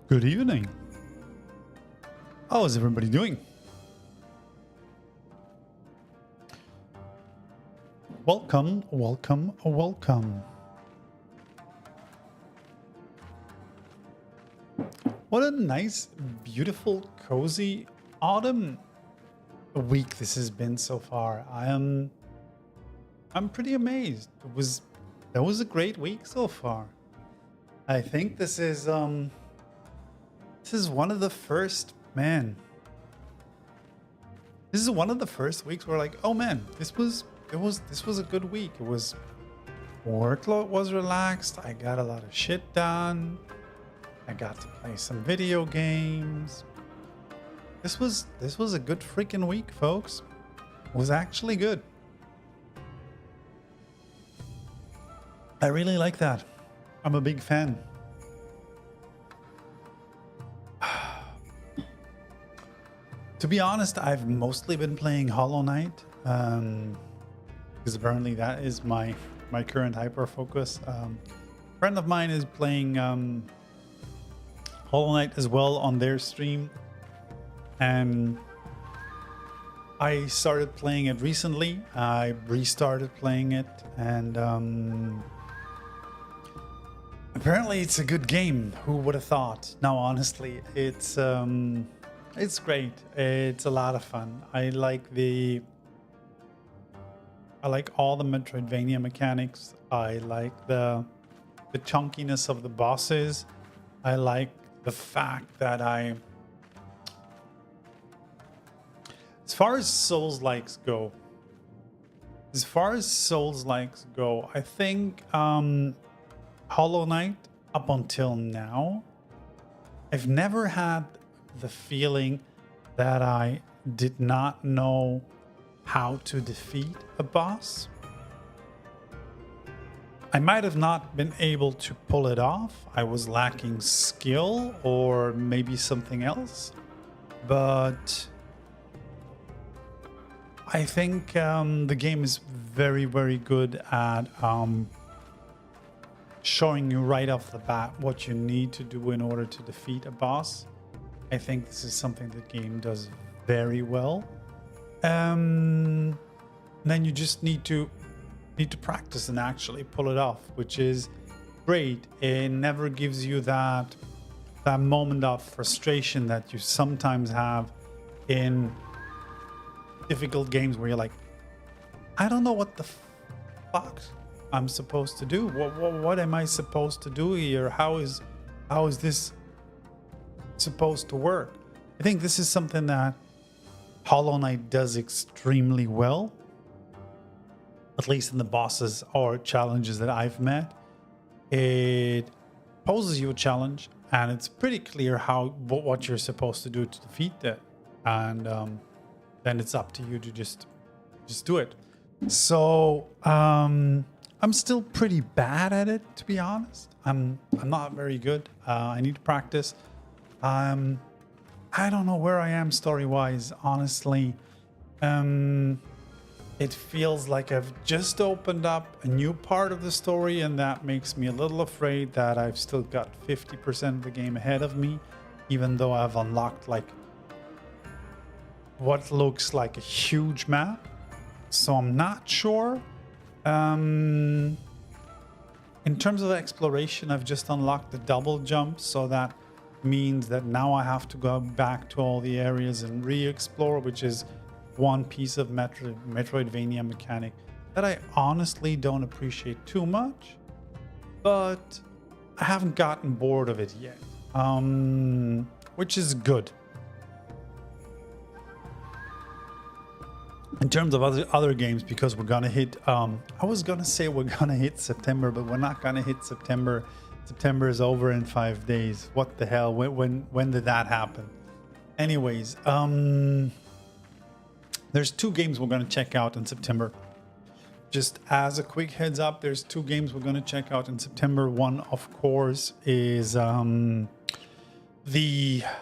Good evening. How is everybody doing? Welcome, welcome, welcome. What a nice, beautiful, cozy autumn week this has been so far. I'm pretty amazed. That was a great week so far. I think this is one of the first, man. This is one of the first weeks where like, oh man, this was a good week. It was workload was relaxed. I got a lot of shit done. I got to play some video games. This was a good freaking week, folks. It was actually good. I really like that. I'm a big fan. To be honest, I've mostly been playing Hollow Knight, because apparently that is my current hyper focus. A friend of mine is playing Hollow Knight as well on their stream, and I started playing it recently. I restarted playing it, and apparently it's a good game. Who would have thought? Now, honestly, it's great. It's a lot of fun. I like all the Metroidvania mechanics. I like the chunkiness of the bosses. I like the fact that as far as Souls-likes go, I think Hollow Knight, up until now, I've never had the feeling that I did not know how to defeat a boss. I might have not been able to pull it off. I was lacking skill or maybe something else. But I think the game is very, very good at showing you right off the bat what you need to do in order to defeat a boss. I think this is something the game does very well. Then you just need to practice and actually pull it off, which is great. It never gives you that moment of frustration that you sometimes have in difficult games where you're like, I don't know what the fuck I'm supposed to do. What am I supposed to do here? How is this supposed to work? I think this is something that Hollow Knight does extremely well, at least in the bosses or challenges that I've met. It poses you a challenge, and it's pretty clear what you're supposed to do to defeat it, and then it's up to you to just do it. So I'm still pretty bad at it, to be honest. I'm not very good. I need to practice. I don't know where I am story-wise, honestly. It feels like I've just opened up a new part of the story, and that makes me a little afraid that I've still got 50% of the game ahead of me, even though I've unlocked like what looks like a huge map. So I'm not sure. In terms of exploration, I've just unlocked the double jump, so that means that now I have to go back to all the areas and re-explore, which is one piece of Metroidvania mechanic that I honestly don't appreciate too much, but I haven't gotten bored of it yet, which is good. In terms of other games, because we're gonna hit, I was gonna say we're gonna hit September, but we're not gonna hit September. September is over in 5 days. What the hell? When did that happen? Anyways, there's 2 games we're gonna check out in September. Just as a quick heads up, there's 2 games we're gonna check out in September. One, of course, is the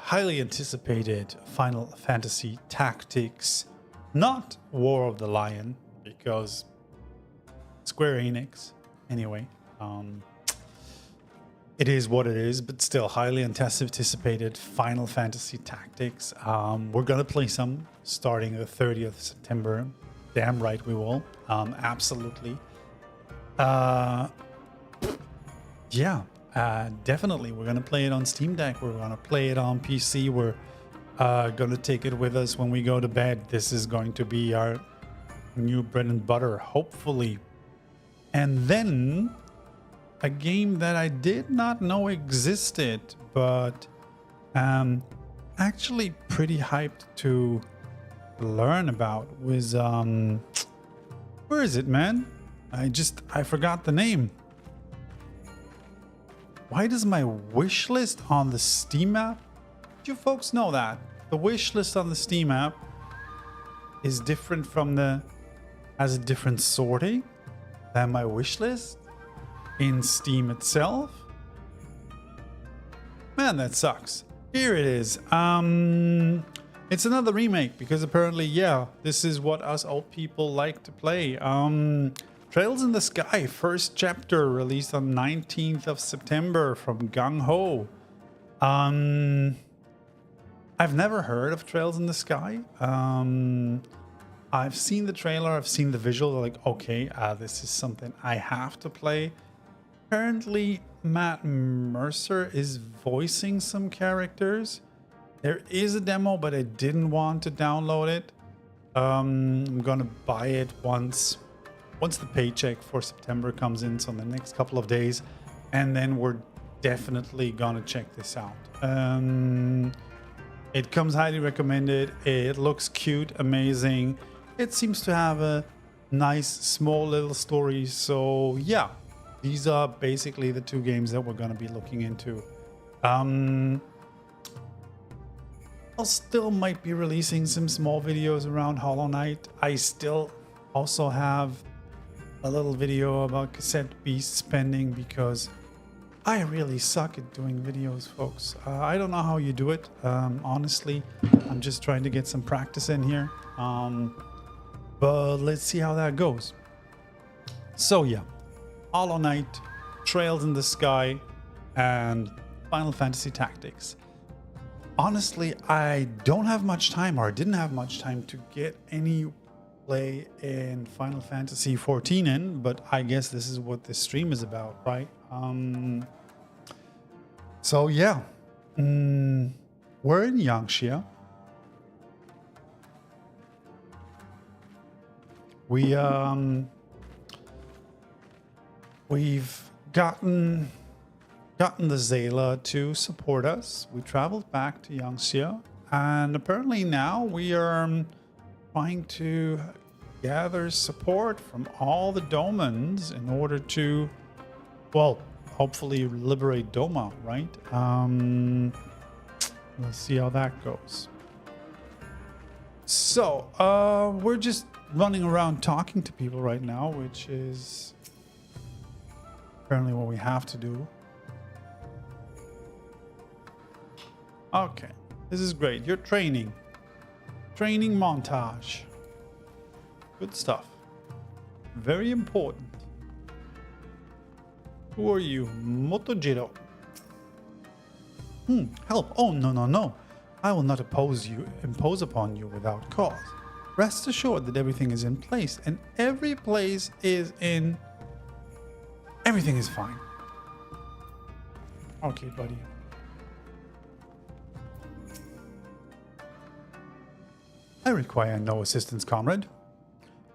highly anticipated Final Fantasy Tactics. Not War of the Lion, because Square Enix. Anyway, it is what it is, but still highly anticipated Final Fantasy Tactics. We're gonna play some starting the 30th of September. Damn right we will. Absolutely. Yeah, definitely. We're gonna play it on Steam Deck. We're gonna play it on PC. We're gonna take it with us when we go to bed. This is going to be our new bread and butter, hopefully. And then a game that I did not know existed, but actually pretty hyped to learn about was where is it, man? I forgot the name. Why does my wish list on the Steam app? Do you folks know that the wish list on the Steam app is different from has a different sorting than my wish list in Steam itself? Man, that sucks. Here it is. It's another remake because apparently, yeah, this is what us old people like to play. Trails in the Sky, first chapter, released on 19th of September from Gung Ho. I've never heard of Trails in the Sky. I've seen the trailer, I've seen the visual, like, okay, this is something I have to play. Apparently, Matt Mercer is voicing some characters. There is a demo, but I didn't want to download it. I'm gonna buy it once the paycheck for September comes in, so in the next couple of days, and then we're definitely gonna check this out. It comes highly recommended. It looks cute, amazing. It seems to have a nice small little story. So yeah, these are basically the two games that we're going to be looking into. I'll still might be releasing some small videos around Hollow Knight. I still also have a little video about Cassette Beasts pending because I really suck at doing videos, folks. I don't know how you do it. Honestly, I'm just trying to get some practice in here. But let's see how that goes. So yeah, Hollow Knight, Trails in the Sky, and Final Fantasy Tactics. Honestly, I don't have much time, or didn't have much time to get any play in Final Fantasy XIV in, but I guess this is what this stream is about, right? So yeah, we're in Yanxia. We've gotten the Xaela to support us. We traveled back to Yanxia, and apparently now we are trying to gather support from all the Domans in order to, well, hopefully liberate Doma, right? Let's see how that goes. So, we're just running around talking to people right now, which is apparently what we have to do. Okay, this is great. You're training montage. Good stuff. Very important. Who are you? Motojiro. Help. Oh, no. I will not impose upon you without cause. Rest assured that everything is in place, and everything is fine. Okay, buddy. I require no assistance, comrade.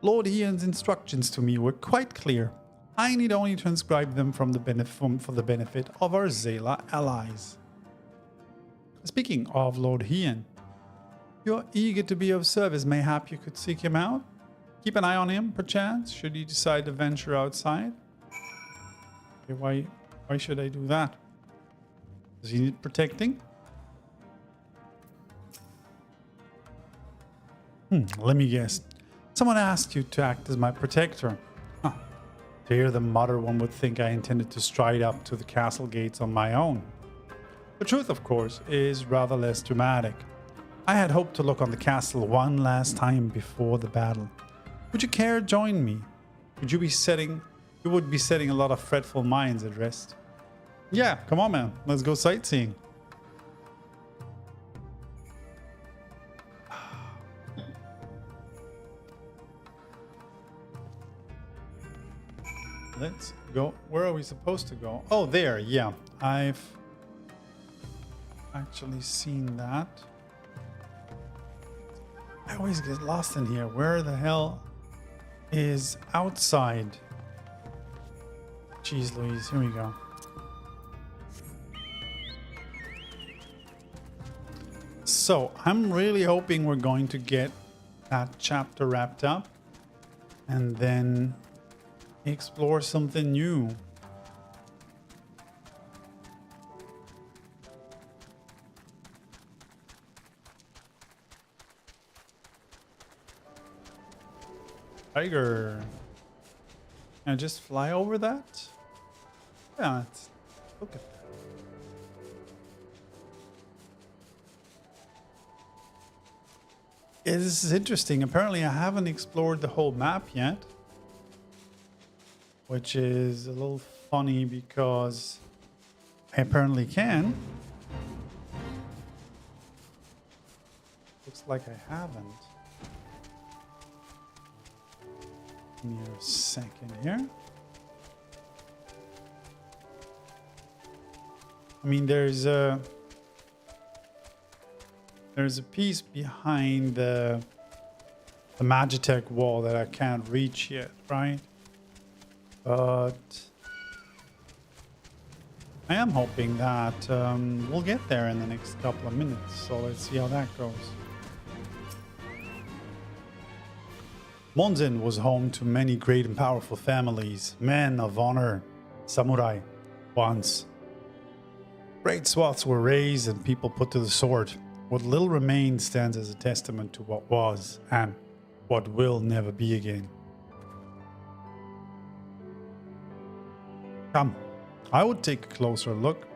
Lord Ian's instructions to me were quite clear. I need only transcribe them for the benefit of our Xaela allies. Speaking of Lord Ian, you're eager to be of service. Mayhap you could seek him out? Keep an eye on him, perchance, should he decide to venture outside? Okay, why should I do that? Does he need protecting? Let me guess. Someone asked you to act as my protector. Huh. To hear them mutter, one would think I intended to stride up to the castle gates on my own. The truth, of course, is rather less dramatic. I had hoped to look on the castle one last time before the battle. Would you care to join me? You would be setting a lot of fretful minds at rest. Yeah, come on, man. Let's go sightseeing. Let's go. Where are we supposed to go? Oh, there. Yeah, I've actually seen that. I always get lost in here. Where the hell is outside? Jeez Louise, here we go. So I'm really hoping we're going to get that chapter wrapped up and then explore something new. Tiger. Can I just fly over that? Yeah, look at that. This is interesting. Apparently I haven't explored the whole map yet, which is a little funny because I apparently can. Looks like I haven't. Give me a second here. I mean, there's a piece behind the Magitech wall that I can't reach yet, right? But I am hoping that we'll get there in the next couple of minutes. So let's see how that goes. Monzen was home to many great and powerful families, men of honor, samurai, once. Great swaths were razed and people put to the sword. What little remains stands as a testament to what was and what will never be again. Come, I would take a closer look.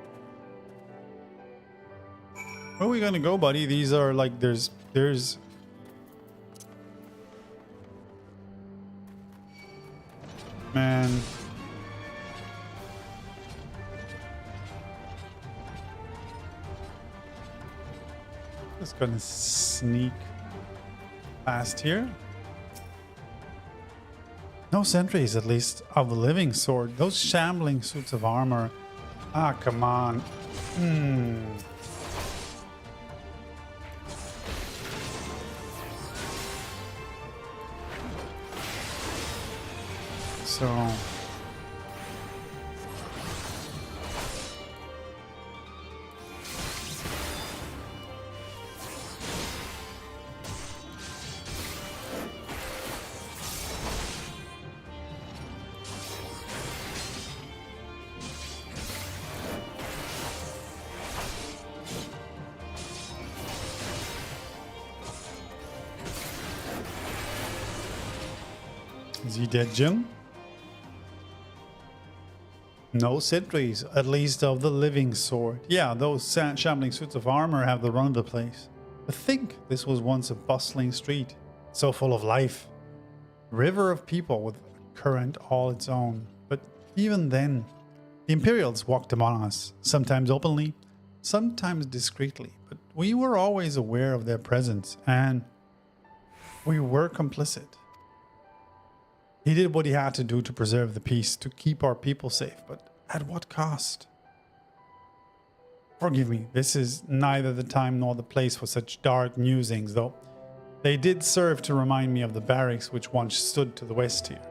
Where are we gonna go, buddy? These are like, there's... Man. Just gonna sneak past here. No sentries, at least, of the living sword. Those shambling suits of armor. Ah, come on. So... Is he dead, Jim? No sentries, at least of the living sword. Yeah, those shambling suits of armor have the run of the place. But think, this was once a bustling street, so full of life. River of people with a current all its own. But even then, the Imperials walked among us, sometimes openly, sometimes discreetly. But we were always aware of their presence, and we were complicit. He did what he had to do to preserve the peace, to keep our people safe, but at what cost? Forgive me, this is neither the time nor the place for such dark musings, though they did serve to remind me of the barracks which once stood to the west here,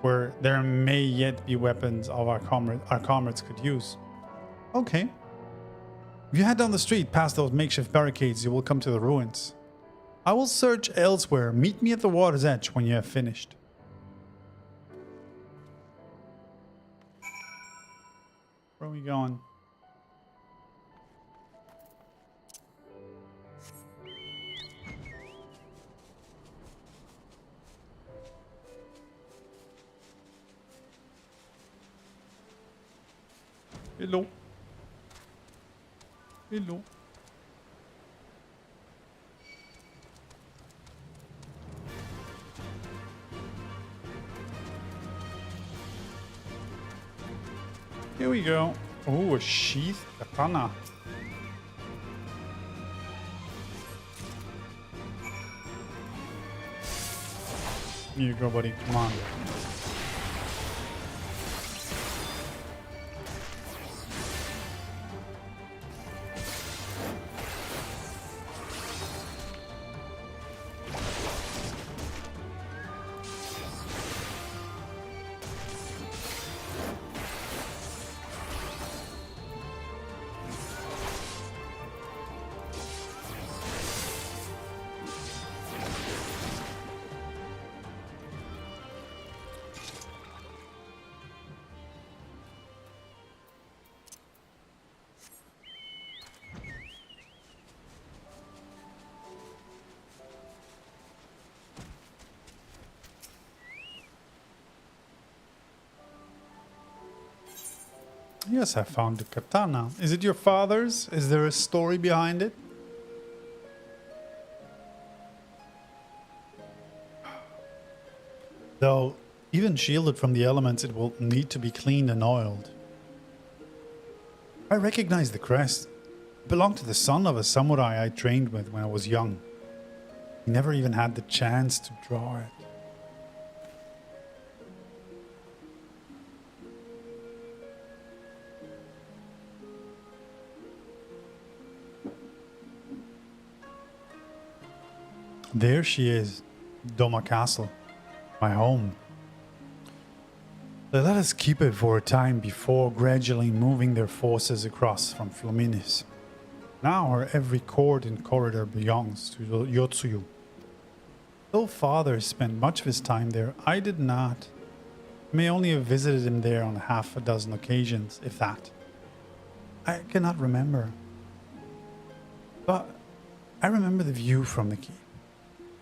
where there may yet be weapons of our comrades could use. Okay. If you head down the street past those makeshift barricades, you will come to the ruins. I will search elsewhere. Meet me at the water's edge when you have finished. Where are we going? Hello. Hello. Here we go. Oh, a sheath katana. Here you go, buddy. Come on. Yes, I found the katana. Is it your father's? Is there a story behind it? Though, even shielded from the elements, it will need to be cleaned and oiled. I recognize the crest. It belonged to the son of a samurai I trained with when I was young. He never even had the chance to draw it. There she is, Doma Castle, my home. They let us keep it for a time before gradually moving their forces across from Flaminis. Now our every court and corridor belongs to Yotsuyu. Though father spent much of his time there, I did not. I may only have visited him there on half a dozen occasions, if that. I cannot remember. But I remember the view from the keep.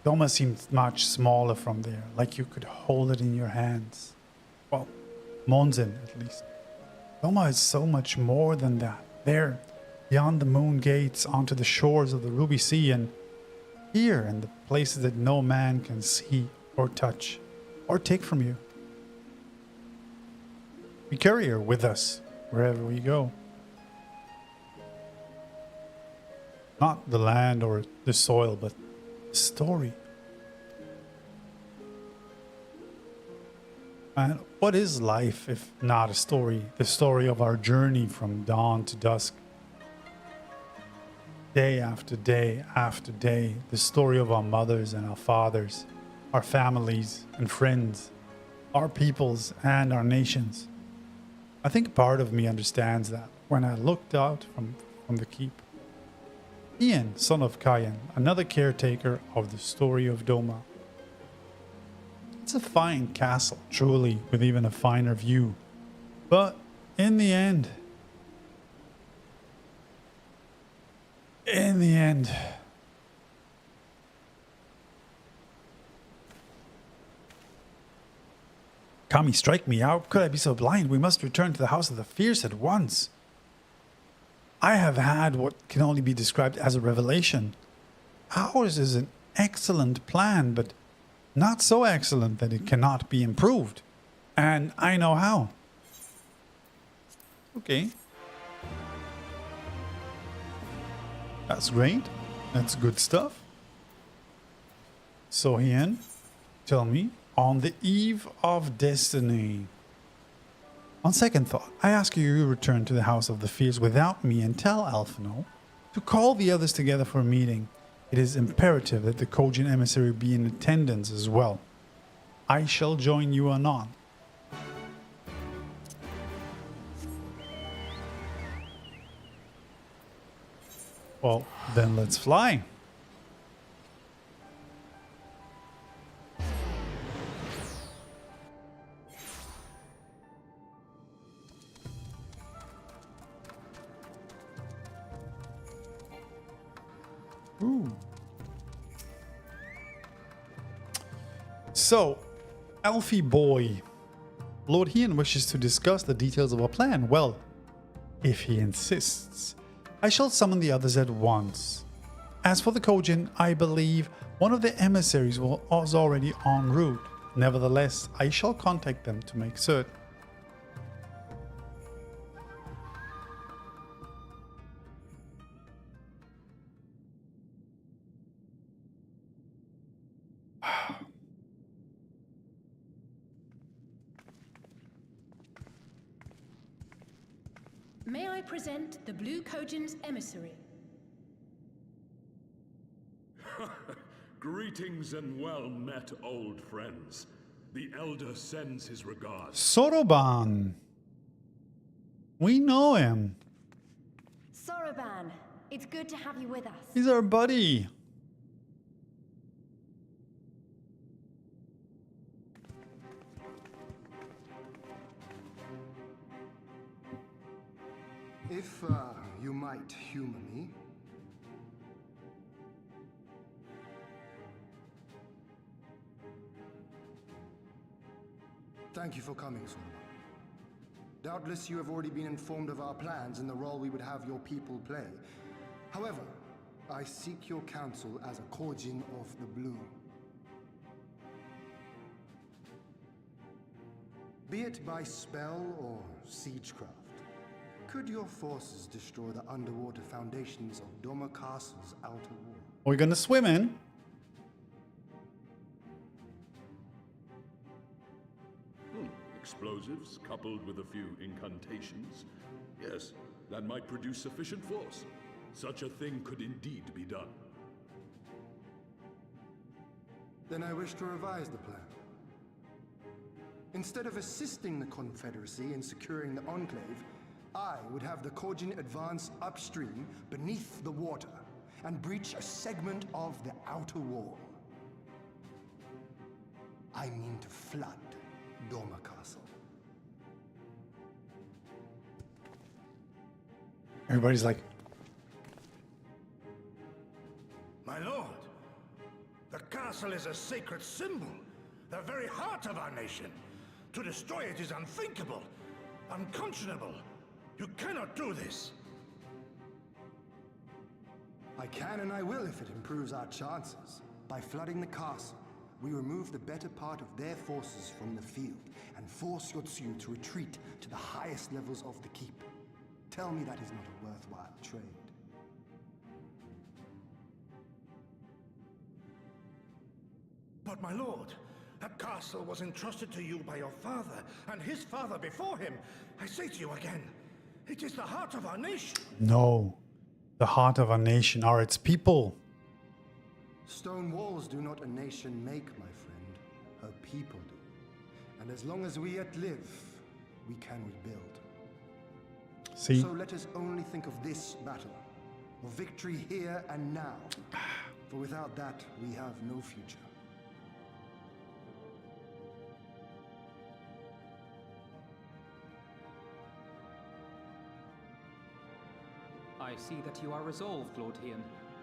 Doma seemed much smaller from there, like you could hold it in your hands. Well, Monzen at least. Doma is so much more than that. There, beyond the moon gates, onto the shores of the Ruby Sea, and here in the places that no man can see or touch or take from you. We carry her with us wherever we go. Not the land or the soil, but story. And what is life if not a story? The story of our journey from dawn to dusk. Day after day after day. The story of our mothers and our fathers, our families and friends, our peoples and our nations. I think part of me understands that when I looked out from the keep. Ian, son of Kayan, another caretaker of the story of Doma. It's a fine castle, truly, with even a finer view. But in the end, Kami, strike me. How could I be so blind? We must return to the House of the Fierce at once. I have had what can only be described as a revelation. Ours is an excellent plan, but not so excellent that it cannot be improved. And I know how. Okay. That's great. That's good stuff. So, Ian, tell me, on the eve of destiny. On second thought, I ask you to return to the House of the Fierce without me and tell Alphinaud to call the others together for a meeting. It is imperative that the Kojin emissary be in attendance as well. I shall join you anon. Well, then let's fly. Ooh. So, Alfie boy, Lord Ian wishes to discuss the details of our plan. Well, if he insists, I shall summon the others at once. As for the Kojin, I believe one of the emissaries was already en route. Nevertheless, I shall contact them to make certain. May I present the Blue Kojin's emissary? Greetings and well met, old friends. The Elder sends his regards. Soroban. We know him. Soroban, it's good to have you with us. He's our buddy. If you might humor me. Thank you for coming, Soroban. Doubtless you have already been informed of our plans and the role we would have your people play. However, I seek your counsel as a Kojin of the Blue. Be it by spell or siegecraft, could your forces destroy the underwater foundations of Doma Castle's outer wall? We're gonna swim in. Explosives coupled with a few incantations. Yes, that might produce sufficient force. Such a thing could indeed be done. Then I wish to revise the plan. Instead of assisting the Confederacy in securing the Enclave, I would have the Kojin advance upstream beneath the water and breach a segment of the outer wall. I mean to flood Doma Castle. Everybody's like, My lord, the castle is a sacred symbol, the very heart of our nation. To destroy it is unthinkable, unconscionable. You cannot do this. I can and I will if it improves our chances. By flooding the castle, we remove the better part of their forces from the field and force Yotsuyu to retreat to the highest levels of the keep. Tell me that is not a worthwhile trade. But my lord, that castle was entrusted to you by your father and his father before him. I say to you again, it is the heart of our nation. no. The heart of our nation are its people. Stone walls do not a nation make, my friend. Her people do. And as long as we yet live, we can rebuild. See? So let us only think of this battle, of victory here and now. For without that, we have no future. I see that you are resolved, Lord Hien,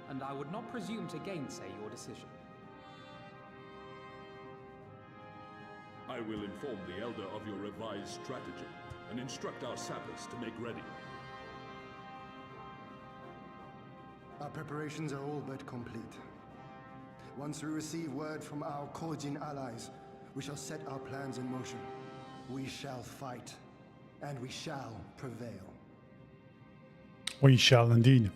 and I would not presume to gainsay your decision. I will inform the Elder of your revised strategy and instruct our sappers to make ready. Our preparations are all but complete. Once we receive word from our Kojin allies, we shall set our plans in motion. We shall fight, and we shall prevail. We shall indeed.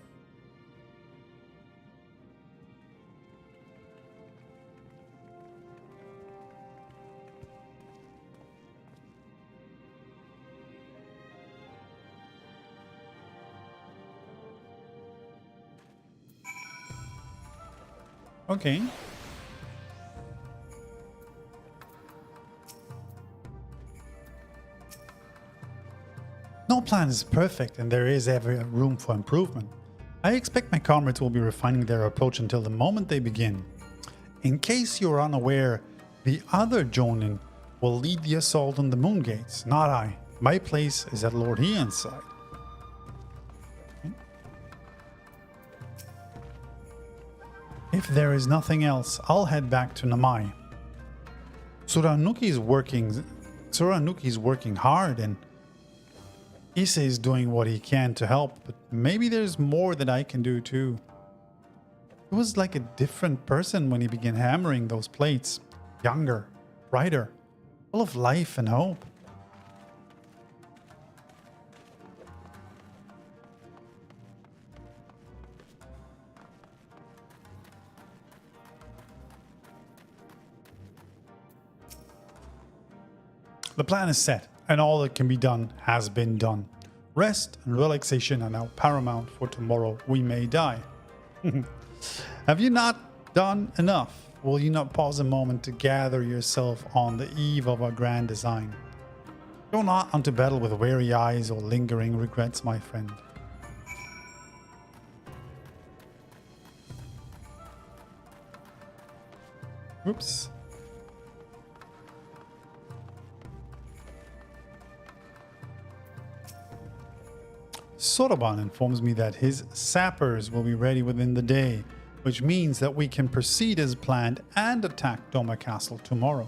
Okay. No plan is perfect and there is every room for improvement. I expect my comrades will be refining their approach until the moment they begin. In case you're unaware, the other Jonin will lead the assault on the Moon Gates, not I. My place is at Lord Hien's side. Okay. If there is nothing else, I'll head back to Namai. Tsurunuki's working hard and Issei is doing what he can to help, but maybe there's more that I can do too. He was like a different person when he began hammering those plates. Younger, brighter, full of life and hope. The plan is set, and all that can be done has been done. Rest and relaxation are now paramount, for tomorrow we may die. Have you not done enough? Will you not pause a moment to gather yourself on the eve of our grand design? Go not unto battle with weary eyes or lingering regrets, my friend. Oops. Sotoban informs me that his sappers will be ready within the day, which means that we can proceed as planned and attack Doma Castle tomorrow.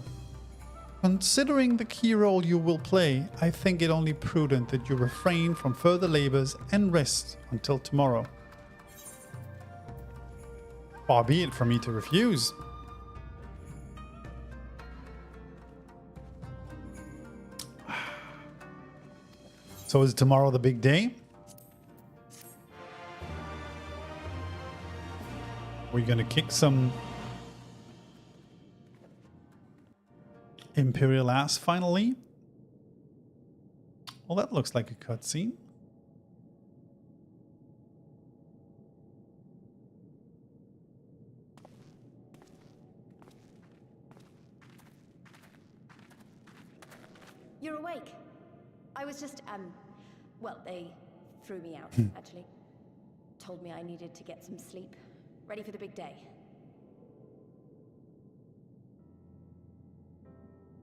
Considering the key role you will play, I think it only prudent that you refrain from further labors and rest until tomorrow. Far be it from me to refuse. So is tomorrow the big day? We're gonna kick some Imperial ass finally. Well, that looks like a cutscene. You're awake. I was just, well, they threw me out, actually. Told me I needed to get some sleep. Ready for the big day.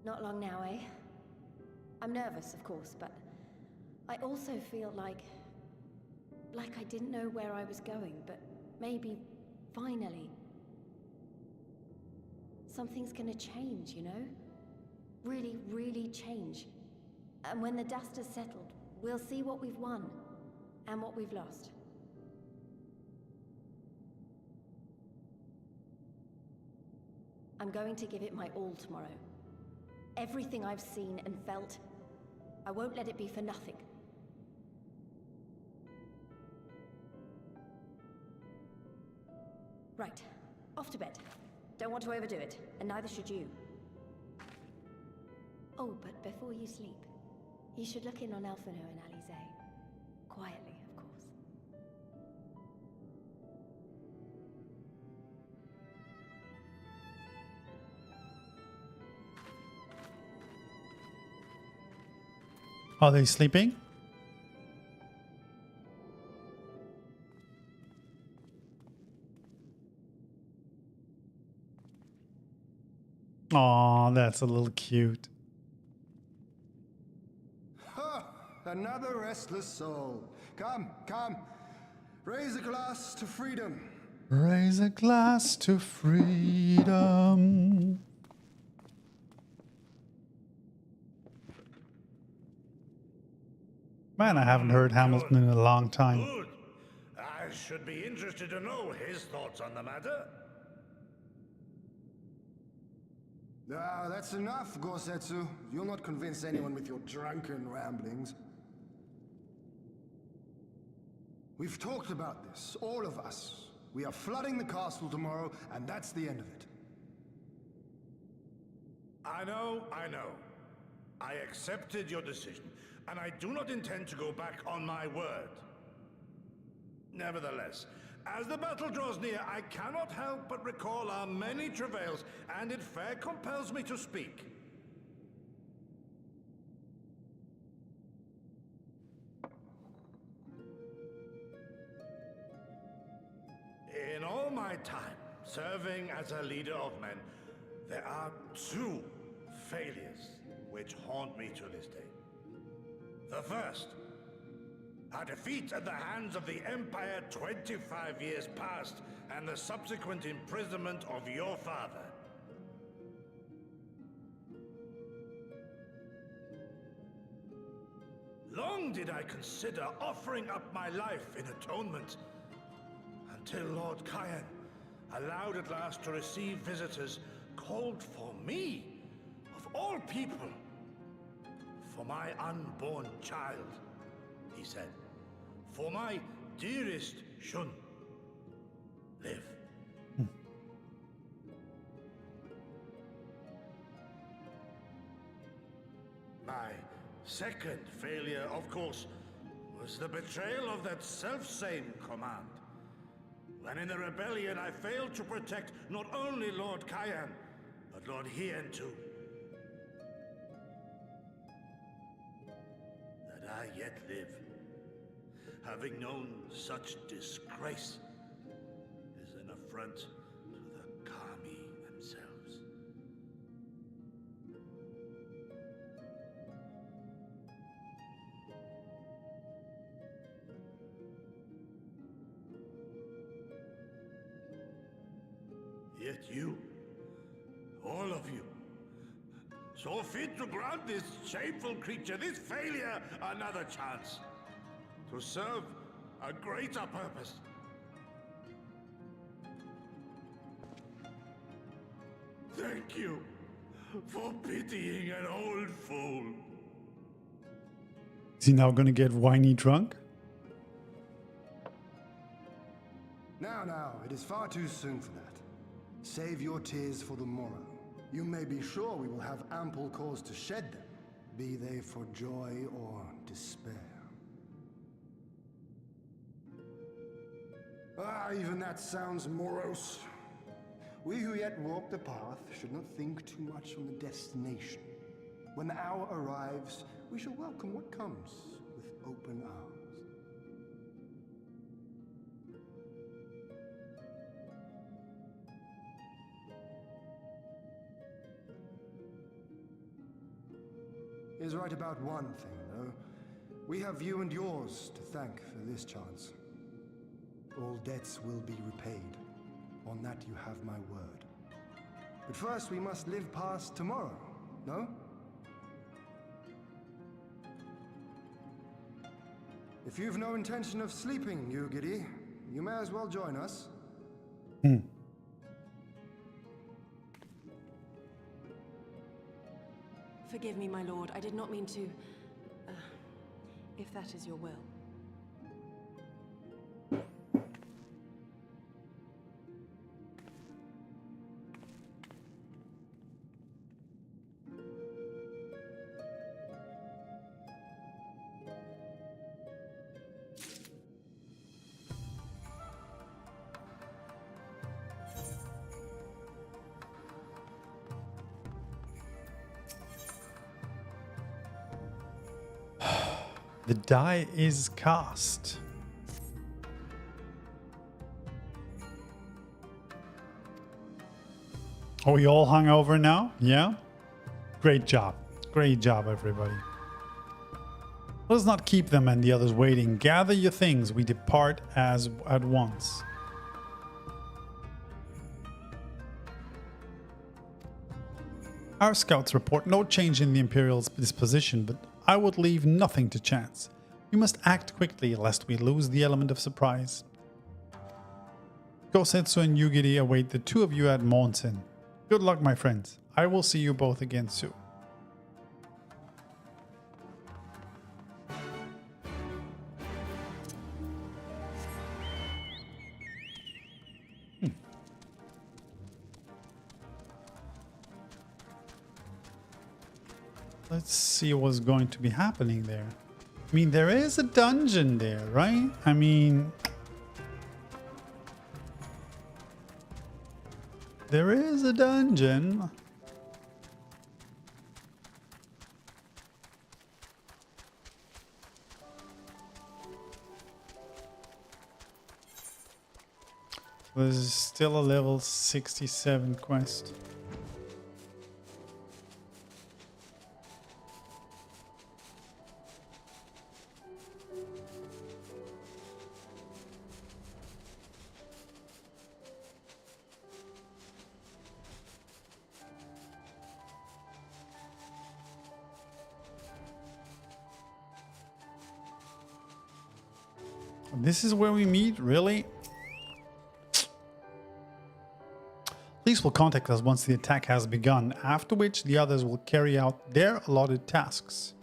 Not long now, eh? I'm nervous, of course, but I also feel like I didn't know where I was going, but maybe, finally, something's gonna change, you know? Really, really change. And when the dust has settled, we'll see what we've won and what we've lost. I'm going to give it my all tomorrow. Everything I've seen and felt, I won't let it be for nothing. Right, off to bed. Don't want to overdo it, and neither should you. Oh, but before you sleep, you should look in on Alphino and Alize. Quietly, of course. Are they sleeping? Aw, that's a little cute. Another restless soul. Come, come. Raise a glass to freedom. Raise a glass to freedom. Man, I haven't heard Hamilton in a long time. Good. I should be interested to know his thoughts on the matter. Ah, that's enough, Gosetsu. You'll not convince anyone with your drunken ramblings. We've talked about this, all of us. We are flooding the castle tomorrow, and that's the end of it. I know. I accepted your decision, and I do not intend to go back on my word. Nevertheless, as the battle draws near, I cannot help but recall our many travails, and it fair compels me to speak. In all my time serving as a leader of men, there are two failures which haunt me to this day. The first, a defeat at the hands of the Empire 25 years past, and the subsequent imprisonment of your father. Long did I consider offering up my life in atonement, until Lord Kyan allowed at last to receive visitors called for me, of all people, for my unborn child, he said, for my dearest Shun, live. My second failure, of course, was the betrayal of that self-same command. When in the rebellion I failed to protect not only Lord Kyan, but Lord Hien too. That I yet live, having known such disgrace, is an affront to the Kami themselves. Yet you, all of you, saw fit to grant this shameful creature, this failure, another chance. To serve a greater purpose. Thank you for pitying an old fool. Is he now gonna get whiny drunk? Now, it is far too soon for that. Save your tears for the morrow. You may be sure we will have ample cause to shed them, be they for joy or despair. Even that sounds morose. We who yet walk the path should not think too much on the destination. When the hour arrives, we shall welcome what comes with open arms. Is right about one thing, though. We have you and yours to thank for this chance. All debts will be repaid. On that you have my word. But first we must live past tomorrow, no? If you've no intention of sleeping, Yugiri, you may as well join us. Forgive me, my lord. I did not mean to... if that is your will. The die is cast. Are we all hungover now? Yeah? Great job. Great job, everybody. Let us not keep them and the others waiting. Gather your things. We depart as at once. Our scouts report no change in the Imperial's disposition, but I would leave nothing to chance. We must act quickly lest we lose the element of surprise. Gosetsu and Yugiri await the two of you at Monsen. Good luck, my friends. I will see you both again soon. Let's see what's going to be happening there. I mean, there is a dungeon there, right? I mean... there is a dungeon. There's still a level 67 quest. This is where we meet, really? Police will contact us once the attack has begun, after which the others will carry out their allotted tasks.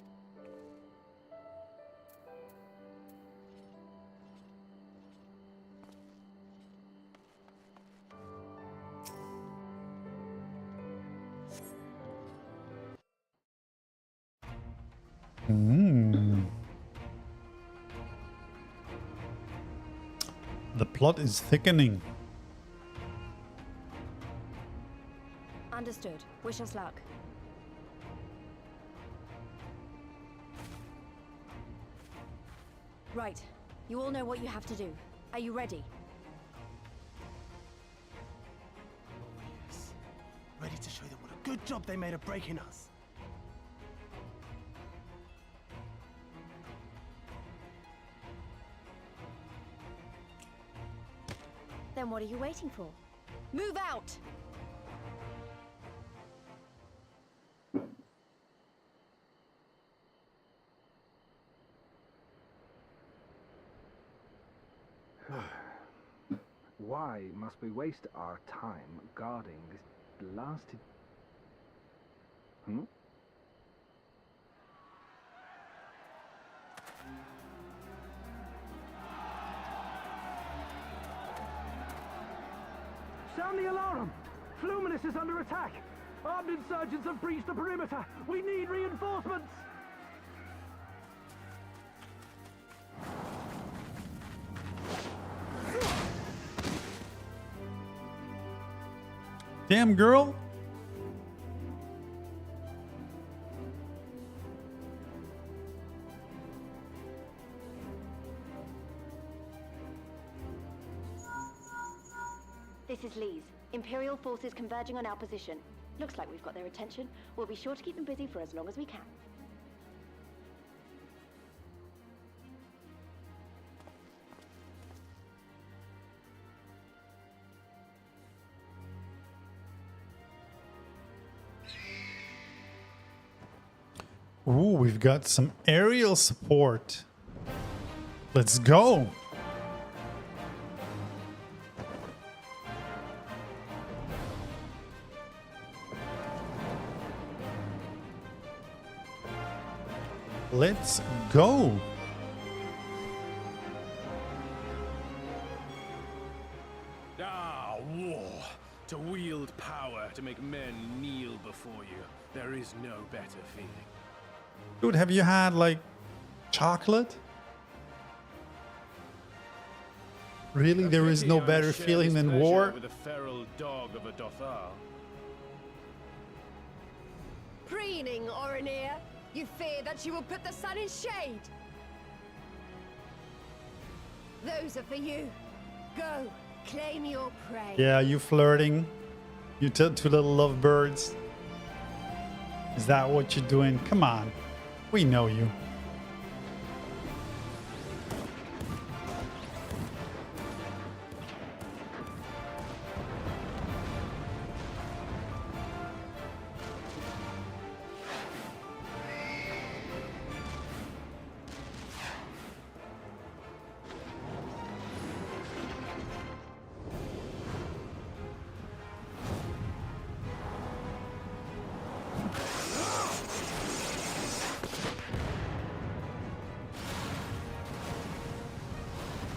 The plot is thickening. Understood. Wish us luck. Right. You all know what you have to do. Are you ready? Yes. Ready to show them what a good job they made of breaking us. Then what are you waiting for? Move out! Why must we waste our time guarding this blasted... Sound the alarm! Fluminous is under attack! Armed insurgents have breached the perimeter! We need reinforcements! Damn, girl. This is Lee's. Imperial forces converging on our position. Looks like we've got their attention. We'll be sure to keep them busy for as long as we can. Ooh, we've got some aerial support. Let's go. Let's go. Ah, war. To wield power to make men kneel before you. There is no better feeling. Dude, have you had like chocolate? Really, there is no better feeling than war? With a feral dog of a Dothar. Preening, Oronir. You fear that you will put the sun in shade. Those are for you. Go, claim your prey. Yeah, you flirting? You two little lovebirds? Is that what you're doing? Come on. We know you.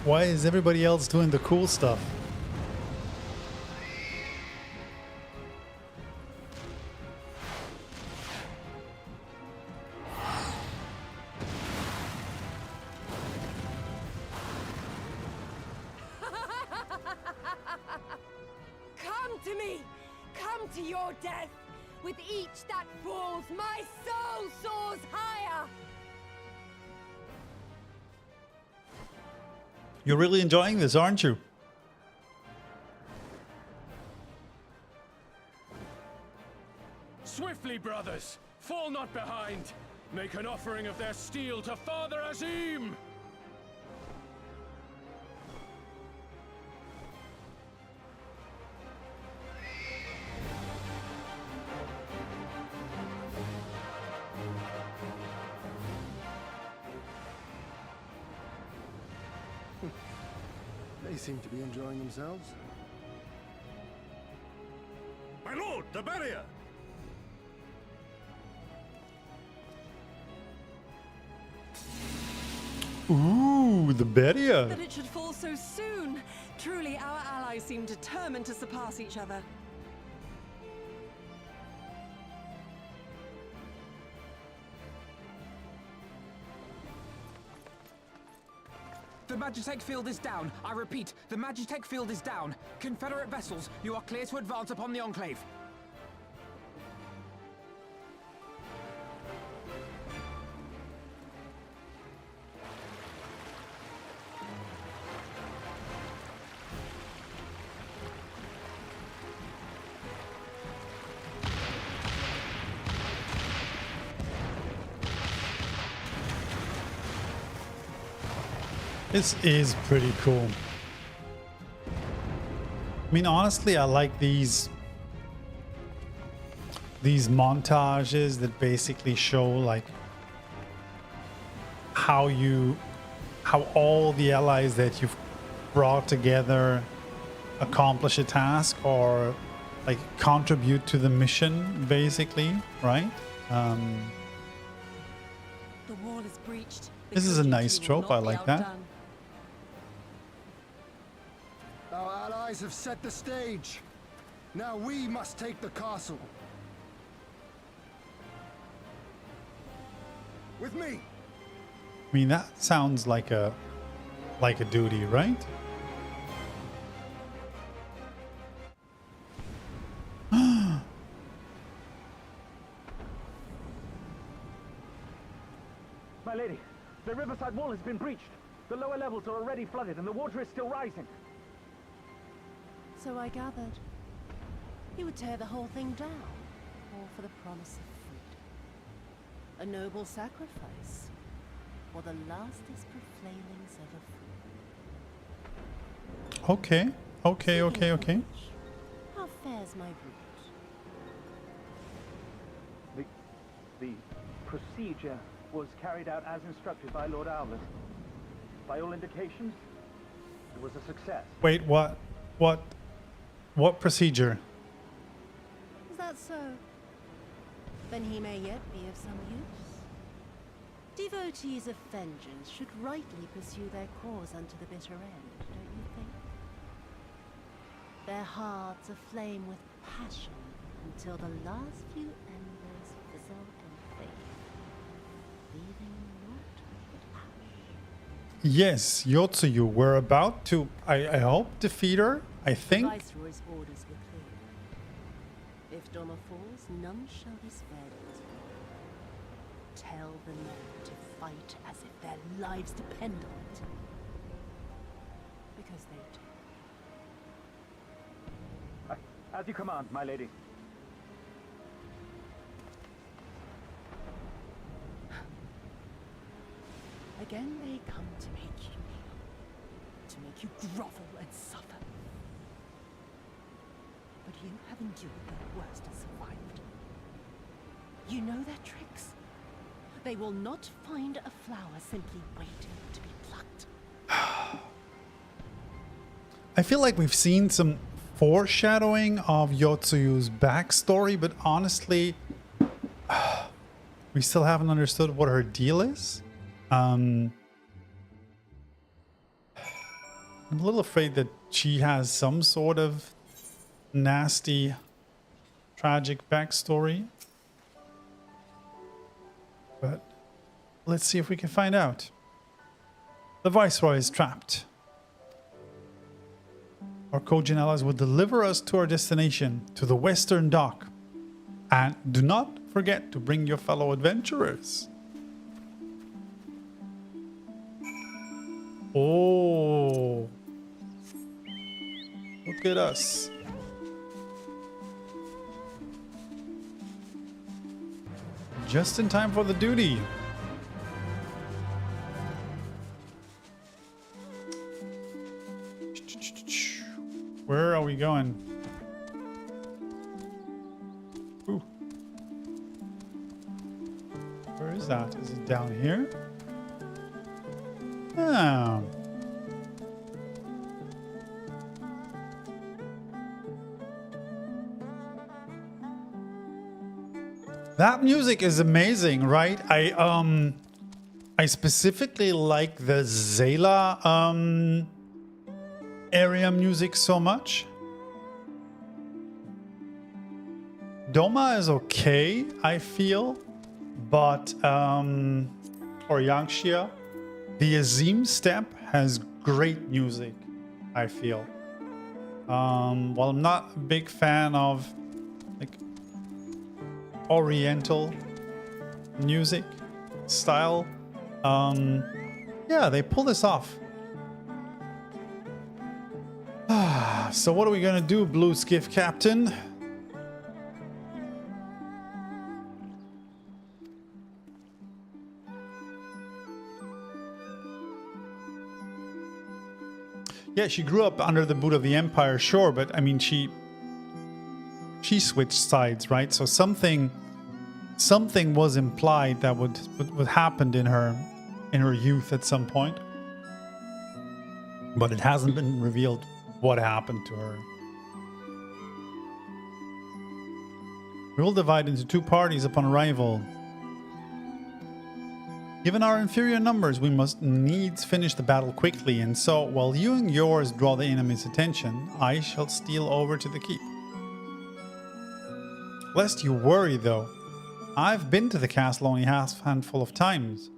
Why is everybody else doing the cool stuff? Come to me! Come to your death! With each that falls, my soul soars higher! You're really enjoying this, aren't you? Swiftly, brothers! Fall not behind! Make an offering of their steel to Father Azim! They seem to be enjoying themselves. My lord, the barrier! Ooh, the barrier. That it should fall so soon. Truly, our allies seem determined to surpass each other. The Magitech field is down. I repeat, the Magitech field is down. Confederate vessels, you are clear to advance upon the Enclave. This is pretty cool. I mean, honestly, I like these montages that basically show like how all the allies that you've brought together accomplish a task or like contribute to the mission, basically, right? The wall is breached. This is a nice trope. I like that. Our allies have set the stage. Now we must take the castle. With me. I mean, that sounds like a duty, right? My lady, the riverside wall has been breached. The lower levels are already flooded and the water is still rising. So I gathered. He would tear the whole thing down, all for the promise of freedom. A noble sacrifice, or the lastest proflanings ever fought. Okay. How fares my route? The procedure was carried out as instructed by Lord Albert. By all indications, it was a success. Wait, what procedure? Is that so? Then he may yet be of some use. Devotees of vengeance should rightly pursue their cause unto the bitter end, don't you think? Their hearts aflame with passion until the last few embers fizzle and fade, leaving naught but ash. Yes, Yotsuyu, we're about to, I hope, defeat her, I think. The Viceroy's orders were clear. If Doma falls, none shall be spared of his wrath. Tell the men to fight as if their lives depend on it. Because they do. As you command, my lady. Again they come to make you kneel, to make you grovel and suffer. But you have endured their worst and survived. You know their tricks. They will not find a flower simply waiting to be plucked. I feel like we've seen some foreshadowing of Yotsuyu's backstory, but honestly, we still haven't understood what her deal is. I'm a little afraid that she has some sort of nasty, tragic backstory. But let's see if we can find out. The Viceroy is trapped. Our Kojin allies will deliver us to our destination, to the Western Dock. And do not forget to bring your fellow adventurers. Oh, look at us. Just in time for the duty. Where are we going? Ooh. Where is that? Is it down here? Oh. That music is amazing, right? I specifically like the Xaela area music so much. Doma is okay, I feel, but or Yanxia, The Azim step has great music, I feel. While I'm not a big fan of like Oriental music style, yeah, they pull this off. So what are we gonna do, Blue Skiff Captain? Yeah, she grew up under the boot of the Empire, sure, but I mean, she switched sides, right? So something was implied that would happen in her youth at some point, but it hasn't been revealed what happened to her. We will divide into two parties upon arrival. Given our inferior numbers, we must needs finish the battle quickly, and so, while you and yours draw the enemy's attention, I shall steal over to the keep. Lest you worry, though, I've been to the castle only a handful of times.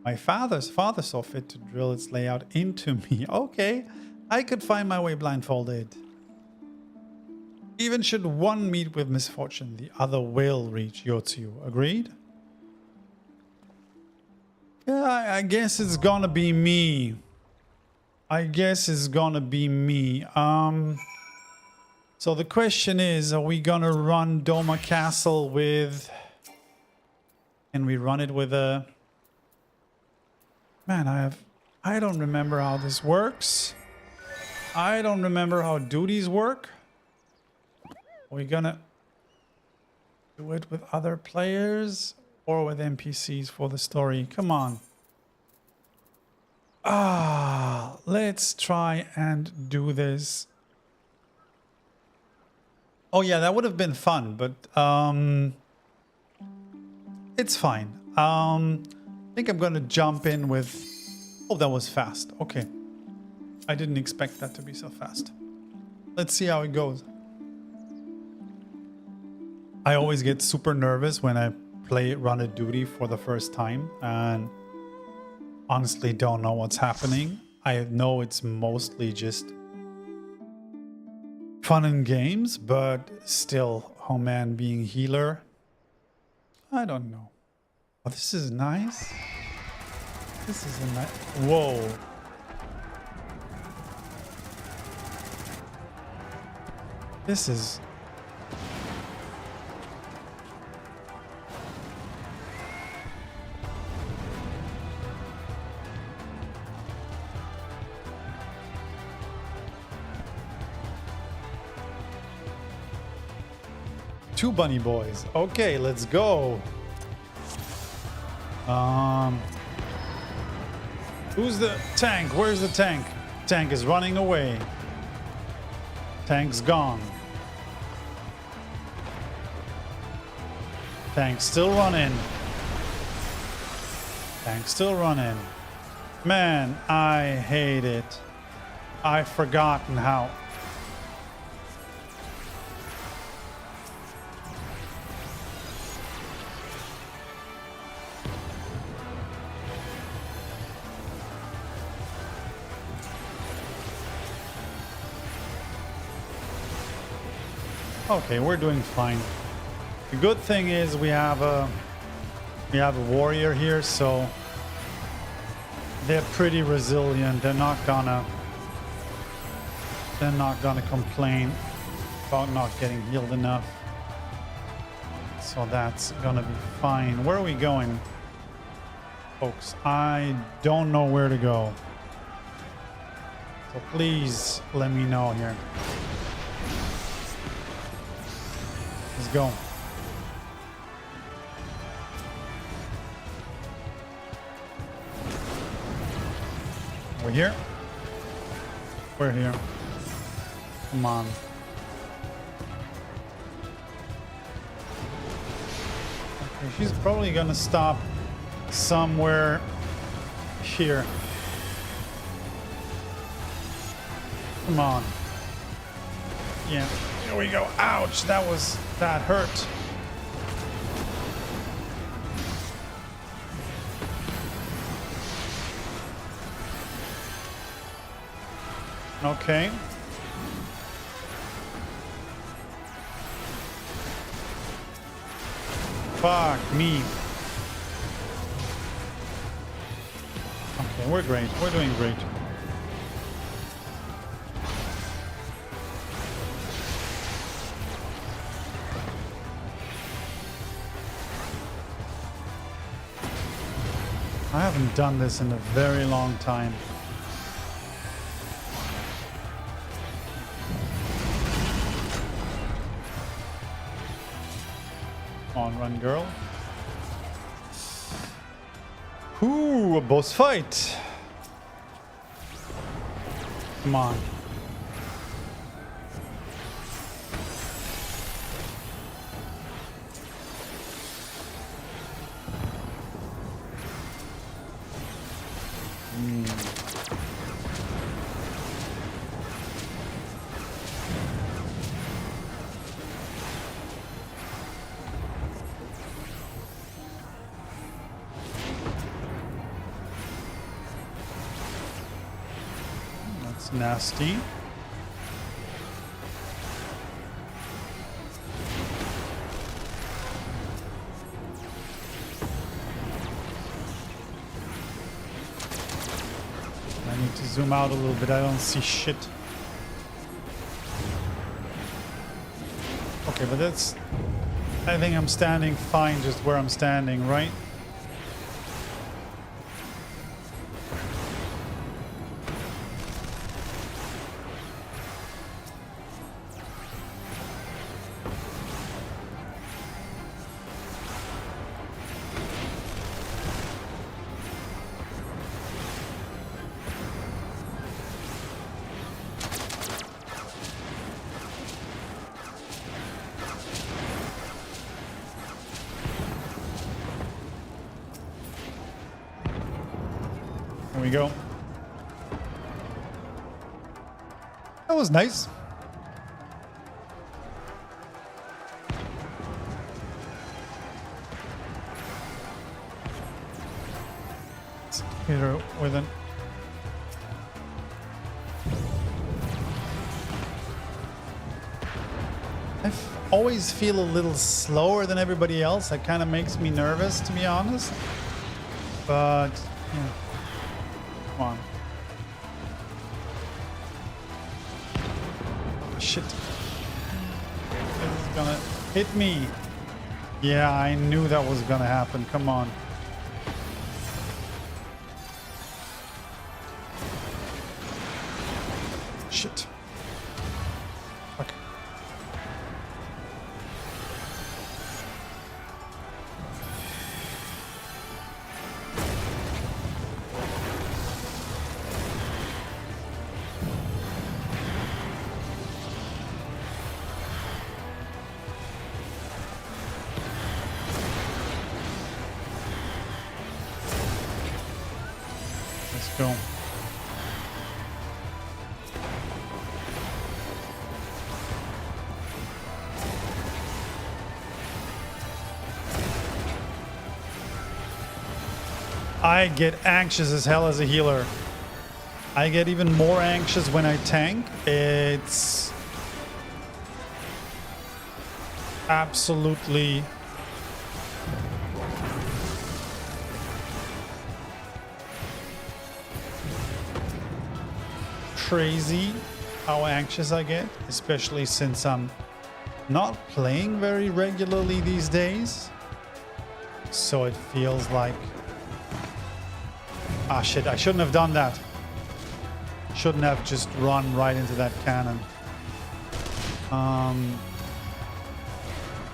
My father saw fit to drill its layout into me. Okay, I could find my way blindfolded. Even should one meet with misfortune, the other will reach Yotsu. Agreed? Yeah, I guess it's gonna be me. So the question is, are we gonna run Doma Castle with... Can we run it with a... Man, I don't remember how this works. I don't remember how duties work. Are we gonna do it with other players or with NPCs for the story? Come on. Let's try and do this. Oh yeah, that would have been fun, but it's fine. I think I'm gonna jump in with... Oh, that was fast. Okay. I didn't expect that to be so fast. Let's see how it goes. I always get super nervous when I run a duty for the first time and honestly don't know what's happening. I know it's mostly just fun and games, but still, oh man, being healer, I don't know. Oh, this is nice. This is a nice... Whoa. This is... Two bunny boys. Okay, let's go. Who's the tank? Where's the tank? Tank is running away. Tank's gone. Tank's still running. Tank's still running. Man, I hate it. I've forgotten how. Okay, we're doing fine. The good thing is we have a warrior here, so they're pretty resilient. They're not gonna complain about not getting healed enough. So that's gonna be fine. Where are we going, folks? I don't know where to go. So please let me know here. Let's go. We're here. We're here. Come on. Okay, she's probably gonna stop somewhere here. Come on. Yeah. Here we go. Ouch, that hurt. Okay. Fuck me. Okay, we're great. We're doing great. I haven't done this in a very long time. Come on, run, girl. Ooh, a boss fight. Come on. That's nasty. I need to zoom out a little bit. I don't see shit. Okay, but that's... I think I'm standing fine just where I'm standing, right? There we go. That was nice. Let's hit her with an... I always feel a little slower than everybody else. That kind of makes me nervous, to be honest. But, yeah. Come on. Shit. This is gonna hit me. Yeah, I knew that was gonna happen. Come on. Shit. Fuck. Let's go. I get anxious as hell as a healer. I get even more anxious when I tank. It's absolutely crazy how anxious I get, especially since I'm not playing very regularly these days. So it feels like... Ah, shit, I shouldn't have done that. Shouldn't have just run right into that cannon.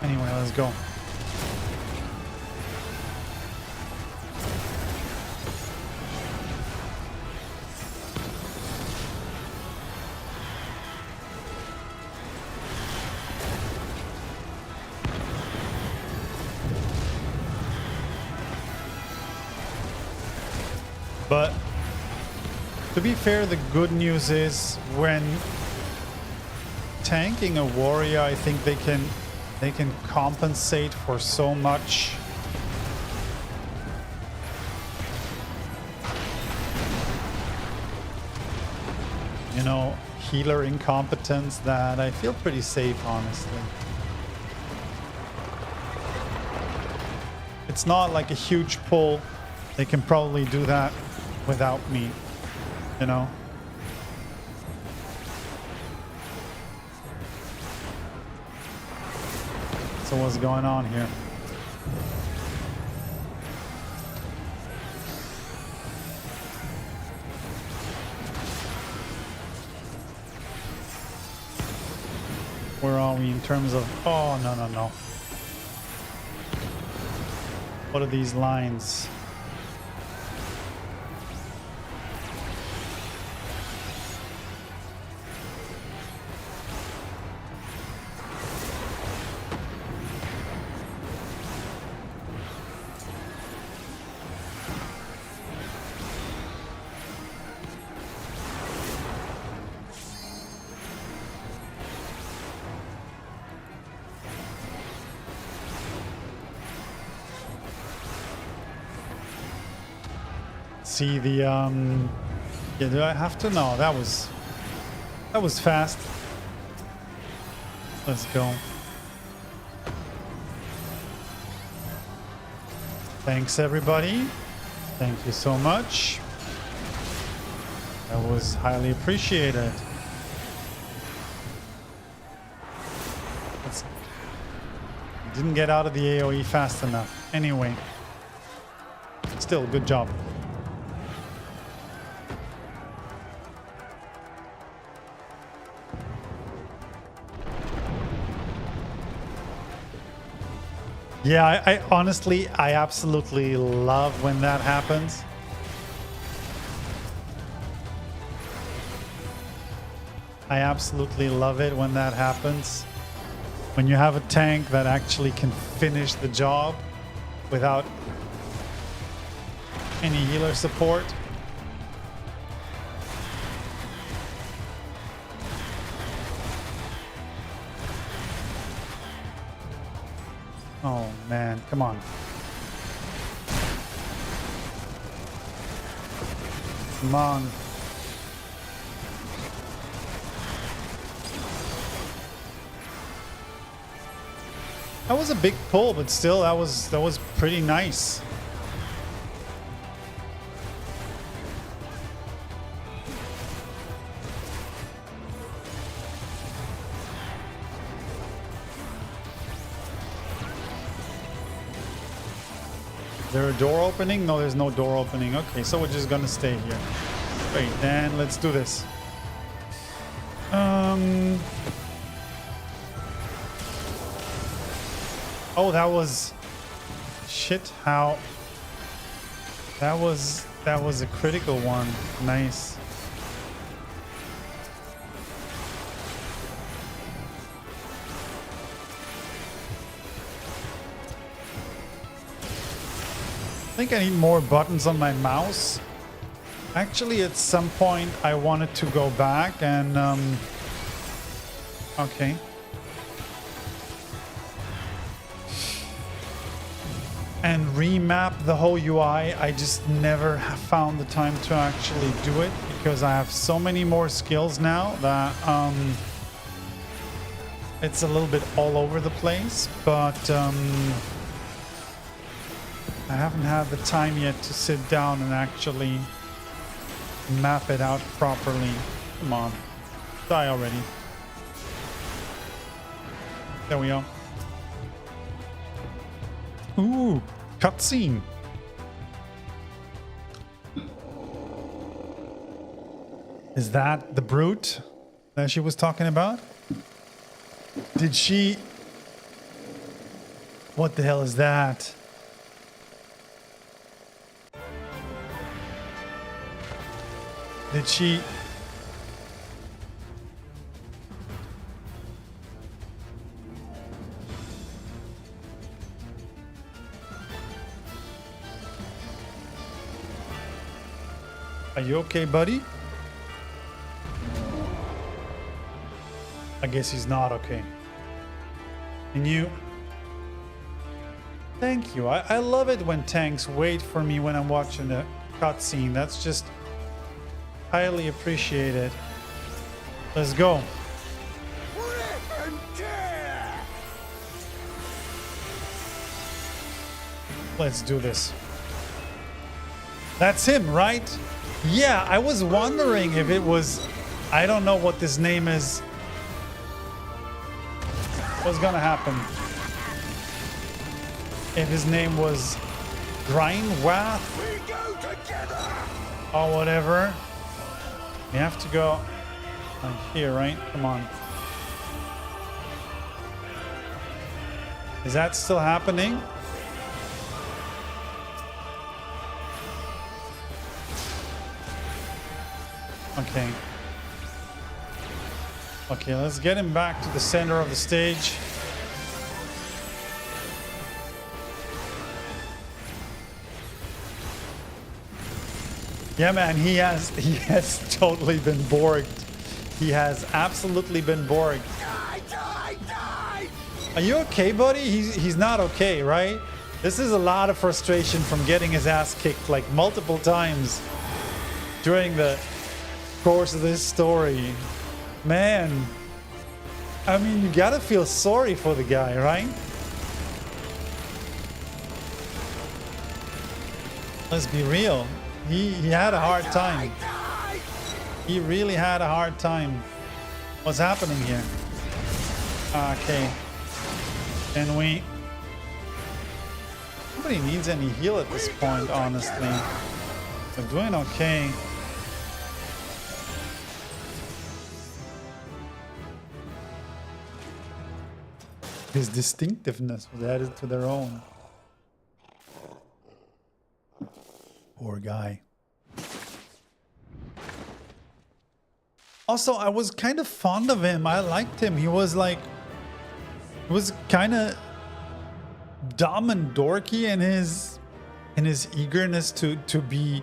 Anyway, let's go. But to be fair, the good news is when tanking a warrior, I think they can compensate for so much. you know, healer incompetence that I feel pretty safe, honestly. It's not like a huge pull. They can probably do that without me, you know. So what's going on here? Where are we in terms of... Oh, no, no, no. What are these lines? See the yeah, do I have to? No, that was fast. Let's go. Thanks everybody. Thank you so much. That was highly appreciated. Didn't get out of the AoE fast enough. Anyway, still good job. Yeah, I honestly, I absolutely love when that happens. I absolutely love it when that happens. When you have a tank that actually can finish the job without any healer support. Oh man, come on. Come on. That was a big pull, but still that was pretty nice. Is there a door opening? No, there's no door opening. Okay, so we're just gonna stay here. Great, then let's do this. Oh, that was... Shit, how... That was a critical one. Nice. I think I need more buttons on my mouse. Actually, at some point, I wanted to go back and... Okay. And remap the whole UI. I just never have found the time to actually do it because I have so many more skills now that it's a little bit all over the place, but I haven't had the time yet to sit down and actually map it out properly. Come on, die already. There we go. Ooh, cutscene. Is that the brute that she was talking about? Did she... What the hell is that? Did she... Are you okay, buddy? I guess he's not okay. And you? Thank you. I love it when tanks wait for me when I'm watching a cutscene. That's just highly appreciated. Let's go. Rip and tear! Let's do this. That's him, right? Yeah, I was wondering if it was... I don't know what this name is. What's gonna happen? If his name was Grindwath or whatever. We have to go like here, right? Come on. Is that still happening? Okay. Okay, let's get him back to the center of the stage. Yeah, man, he has totally been borged. He has absolutely been borged. Die! Are you okay, buddy? He's not okay, right? This is a lot of frustration from getting his ass kicked like multiple times during the course of this story. Man, I mean, you gotta feel sorry for the guy, right? Let's be real. He had a hard time. He really had a hard time. What's happening here? Okay. Can we... Nobody needs any heal at this point, honestly. We're doing okay. His distinctiveness was added to their own. Poor guy. Also, I was kind of fond of him. I liked him. He was like... He was kind of dumb and dorky in his eagerness to be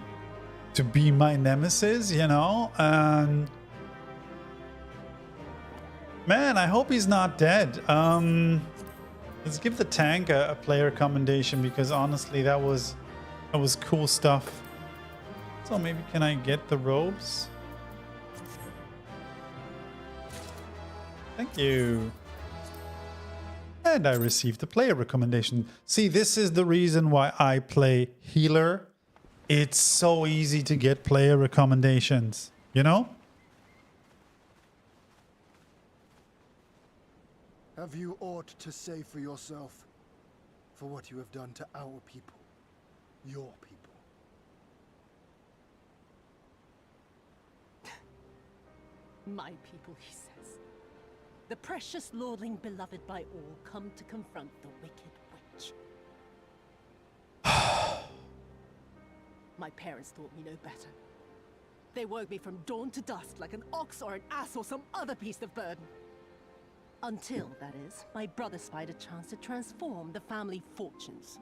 my nemesis, you know? And... Man, I hope he's not dead. Let's give the tank a player commendation because honestly, that was cool stuff. So maybe can I get the robes? Thank you. And I received a player recommendation. See, this is the reason why I play healer. It's so easy to get player recommendations, you know? Have you aught to say for yourself? For what you have done to our people? Your people? My people, he says. The precious lordling beloved by all come to confront the wicked witch. My parents taught me no better. They woke me from dawn to dusk like an ox or an ass or some other beast of burden. Until, that is, my brother spied a chance to transform the family fortunes.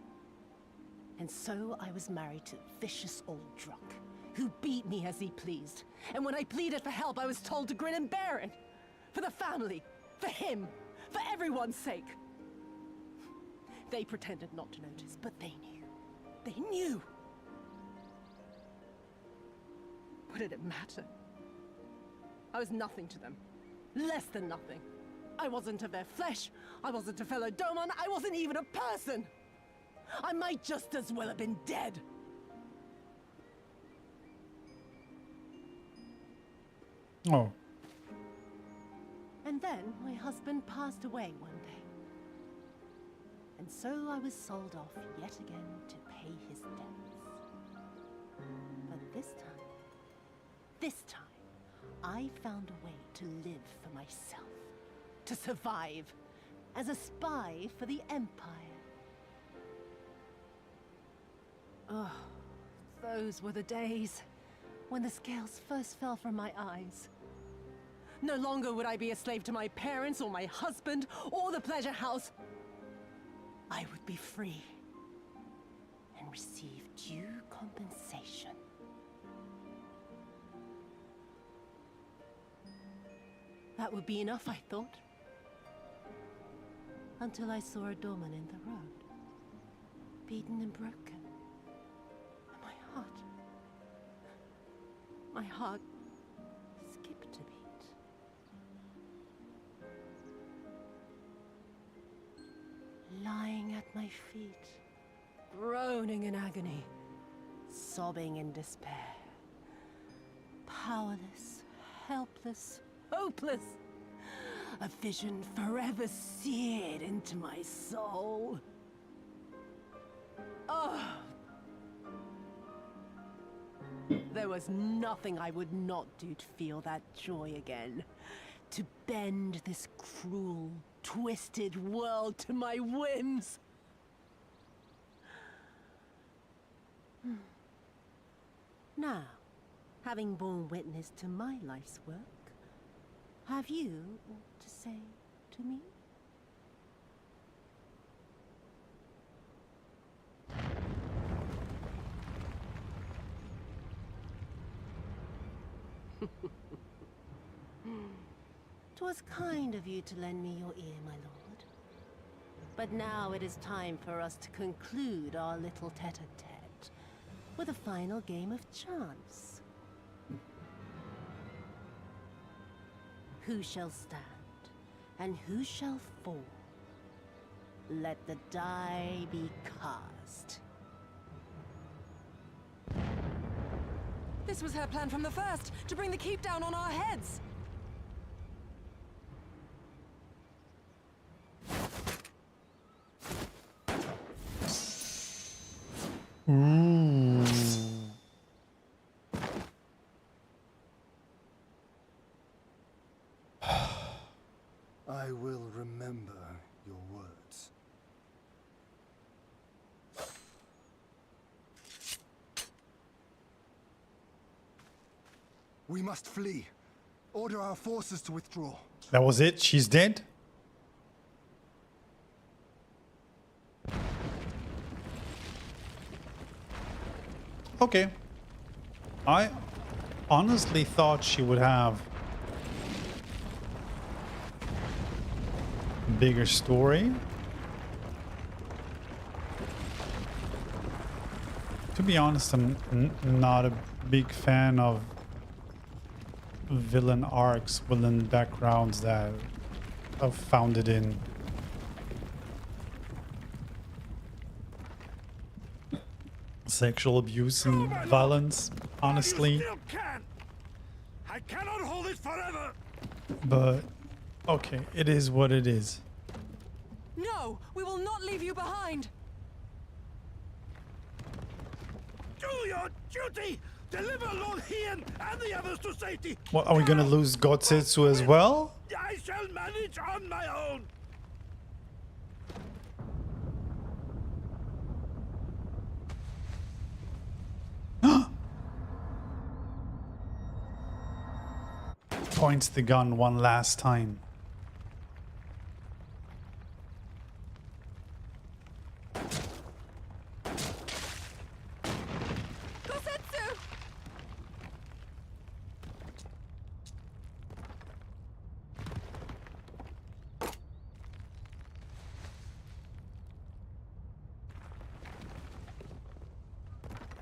And so I was married to a vicious old drunk, who beat me as he pleased. And when I pleaded for help, I was told to grin and bear it. For the family, for him, for everyone's sake. They pretended not to notice, but they knew. They knew! What did it matter? I was nothing to them. Less than nothing. I wasn't of their flesh. I wasn't a fellow Doman. I wasn't even a person. I might just as well have been dead. Oh. And then my husband passed away one day. And so I was sold off yet again to pay his debts. But this time, I found a way to live for myself. To survive as a spy for the Empire. Oh, those were the days when the scales first fell from my eyes. No longer would I be a slave to my parents or my husband or the pleasure house. I would be free and receive due compensation. That would be enough, I thought. Until I saw a Doman in the road, beaten and broken. And my heart skipped a beat. lying at my feet, groaning in agony, sobbing in despair. Powerless, helpless, hopeless. A vision forever seared into my soul. Oh! There was nothing I would not do to feel that joy again. To bend this cruel, twisted world to my whims. Now, having borne witness to my life's work, have you aught to say to me? "'Twas kind of you to lend me your ear, my lord. But now it is time for us to conclude our little tete-a-tete with a final game of chance. Who shall stand, and who shall fall? Let the die be cast." This was her plan from the first, to bring the keep down on our heads. Ooh. I will remember your words. We must flee. Order our forces to withdraw. That was it? She's dead? Okay. I honestly thought she would have a bigger story. To be honest, I'm not a big fan of villain arcs, villain backgrounds that I've found it in. Sexual abuse and violence, honestly. I cannot hold it forever. But okay, it is what it is. No, we will not leave you behind. Do your duty. Deliver Lord Hien and the others to safety. What, are we gonna lose Gotsetsu as well? I shall manage on my own. Points the gun one last time.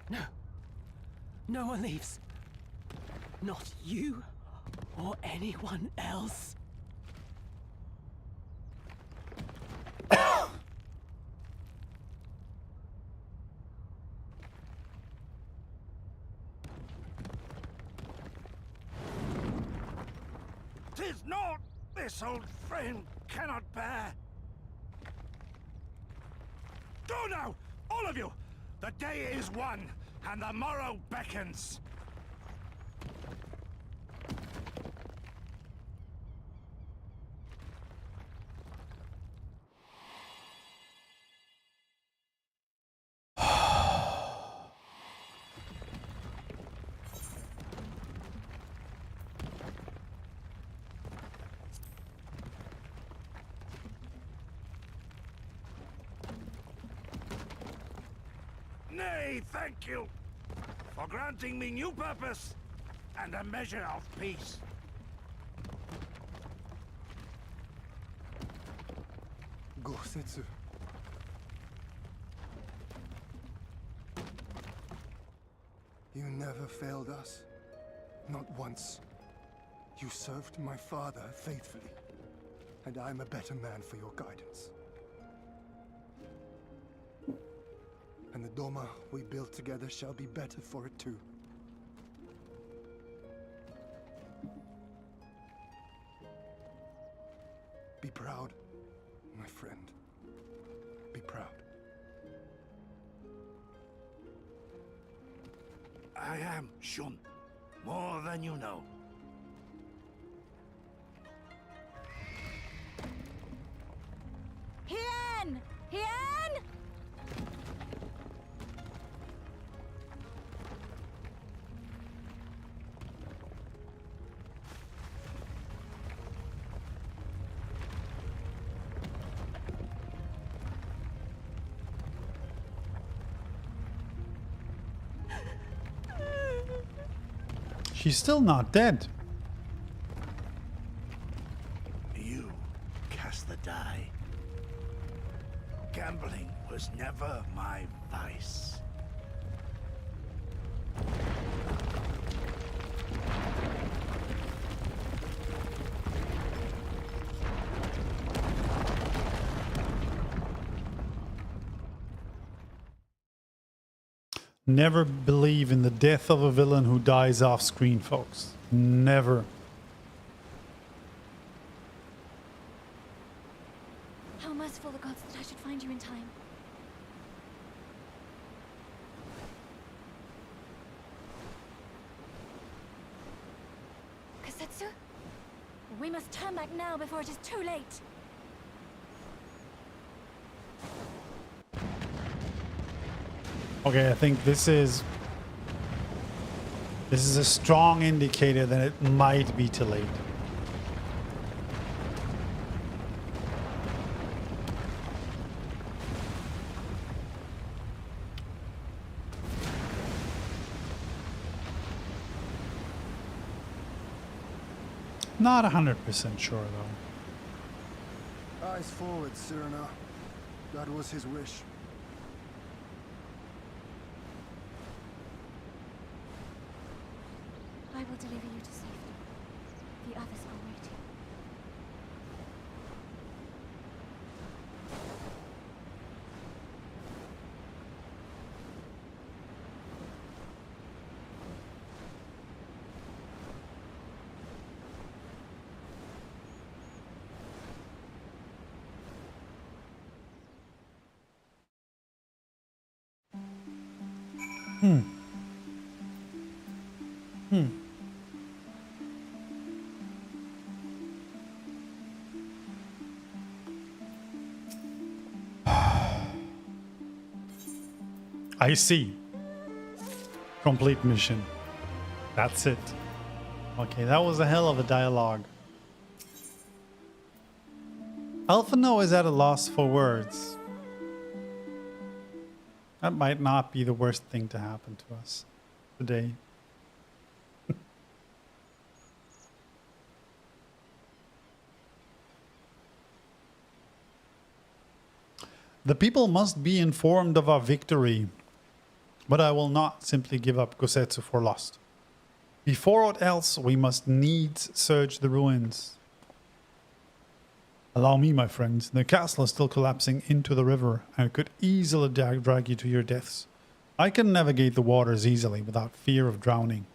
No. No one leaves. Not you or anyone else. "'Tis not this old friend cannot bear. Go now, all of you! The day is won, and the morrow beckons. Nay, thank you for granting me new purpose and a measure of peace. Gosetsu. You never failed us. Not once. You served my father faithfully. And I'm a better man for your guidance. And the Doma we built together shall be better for it too. Be proud, my friend. Be proud. I am, Shun. More than you know. Hien! Hien! She's still not dead. You cast the die. Gambling was never my vice. Never believe in the death of a villain who dies off screen, folks. Never. How merciful the gods that I should find you in time. Kasetsu? We must turn back now before it is too late. Okay, I think this is a strong indicator that it might be too late. Not 100% sure though. Eyes forward, Cyrano. That was his wish. I will deliver you to safety. The others are waiting. I see. Complete mission. That's it. Okay, that was a hell of a dialogue. Alphino is at a loss for words. That might not be the worst thing to happen to us today. The people must be informed of our victory, but I will not simply give up Gosetsu for lost. Before aught else, we must needs search the ruins. Allow me, my friends. The castle is still collapsing into the river and could easily drag you to your deaths. I can navigate the waters easily without fear of drowning.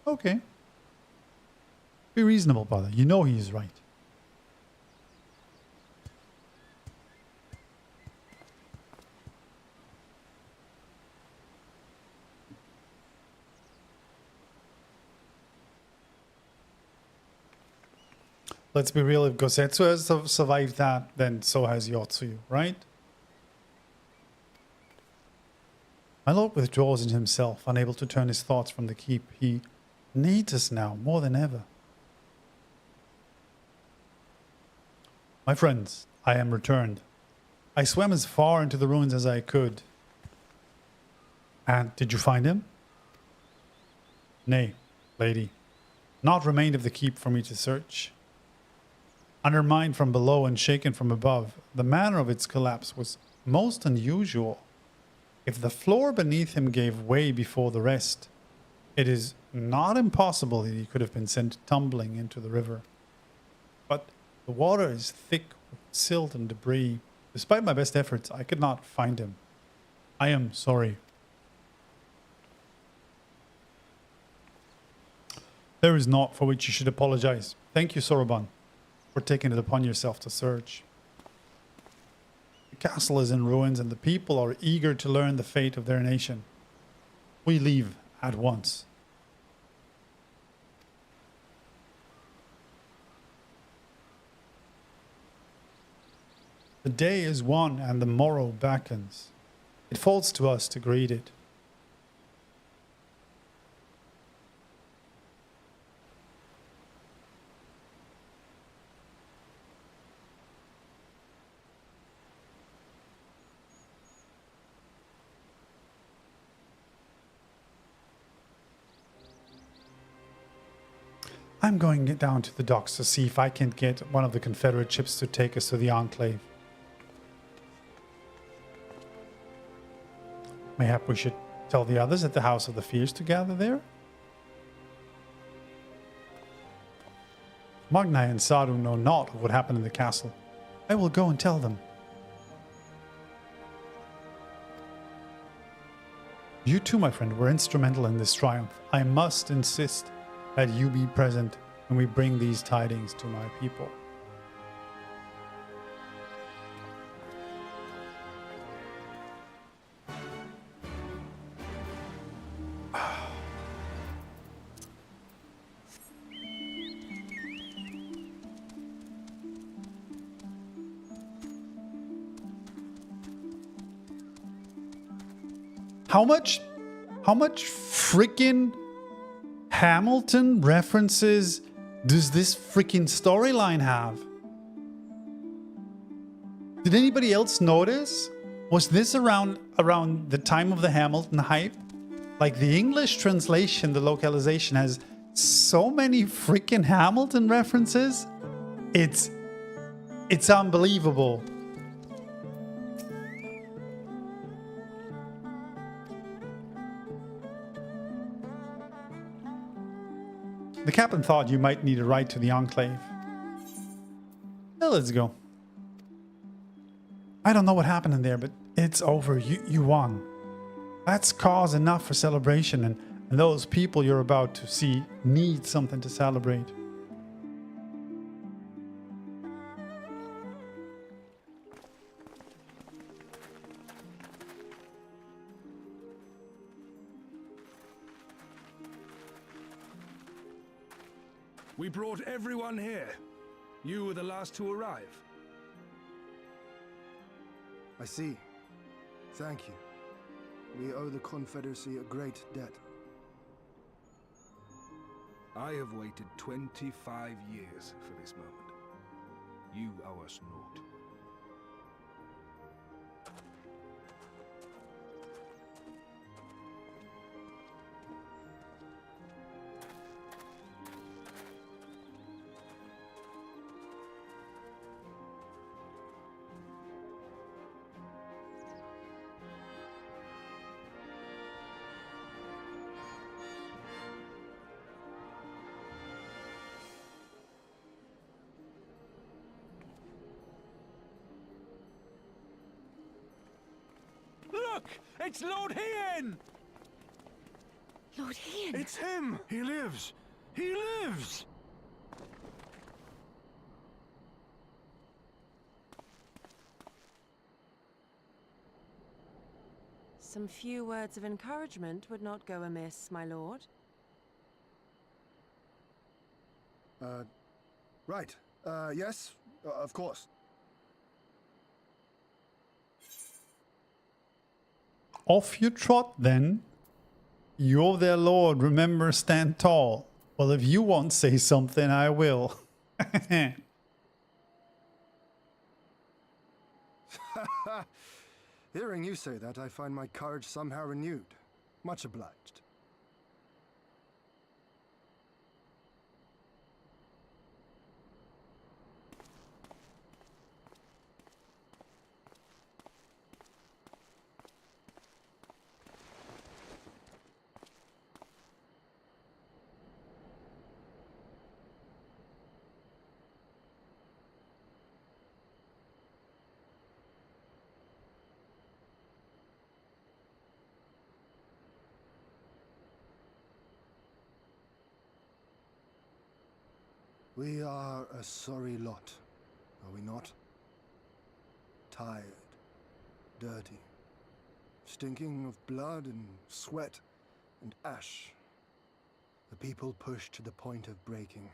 Okay. Be reasonable, brother. You know he is right. Let's be real, if Gosetsu has survived that, then so has Yotsuyu, right? My lord withdraws into himself, unable to turn his thoughts from the keep. He needs us now, more than ever. My friends, I am returned. I swam as far into the ruins as I could. And did you find him? Nay, lady. Naught remained of the keep for me to search. Undermined from below and shaken from above, the manner of its collapse was most unusual. If the floor beneath him gave way before the rest, it is not impossible that he could have been sent tumbling into the river. But the water is thick with silt and debris. Despite my best efforts, I could not find him. I am sorry. There is naught for which you should apologize. Thank you, Soroban, for taking it upon yourself to search. The castle is in ruins and the people are eager to learn the fate of their nation. We leave at once. The day is won and the morrow beckons. It falls to us to greet it. I'm going down to the docks to see if I can get one of the Confederate ships to take us to the Enclave. Mayhap we should tell the others at the House of the Fierce to gather there? Magnai and Sadu know naught of what happened in the castle. I will go and tell them. You too, my friend, were instrumental in this triumph. I must insist that you be present when we bring these tidings to my people. How much freaking Hamilton references does this freaking storyline have? Did anybody else notice? Was this around the time of the Hamilton hype? Like the English translation, the localization has so many freaking Hamilton references. It's unbelievable. The captain thought you might need a ride to the Enclave. Well, let's go. I don't know what happened in there, but it's over. You won. That's cause enough for celebration, and those people you're about to see need something to celebrate. We brought everyone here. You were the last to arrive. I see. Thank you. We owe the Confederacy a great debt. I have waited 25 years for this moment. You owe us naught. Look! It's Lord Hien! Lord Hien! It's him! He lives! He lives! Some few words of encouragement would not go amiss, my lord. Right. Yes, of course. Off you trot then. You're their lord, remember, stand tall. Well, if you won't say something, I will. Hearing you say that, I find my courage somehow renewed. Much obliged. We are a sorry lot, are we not? Tired, dirty, stinking of blood and sweat and ash. The people pushed to the point of breaking.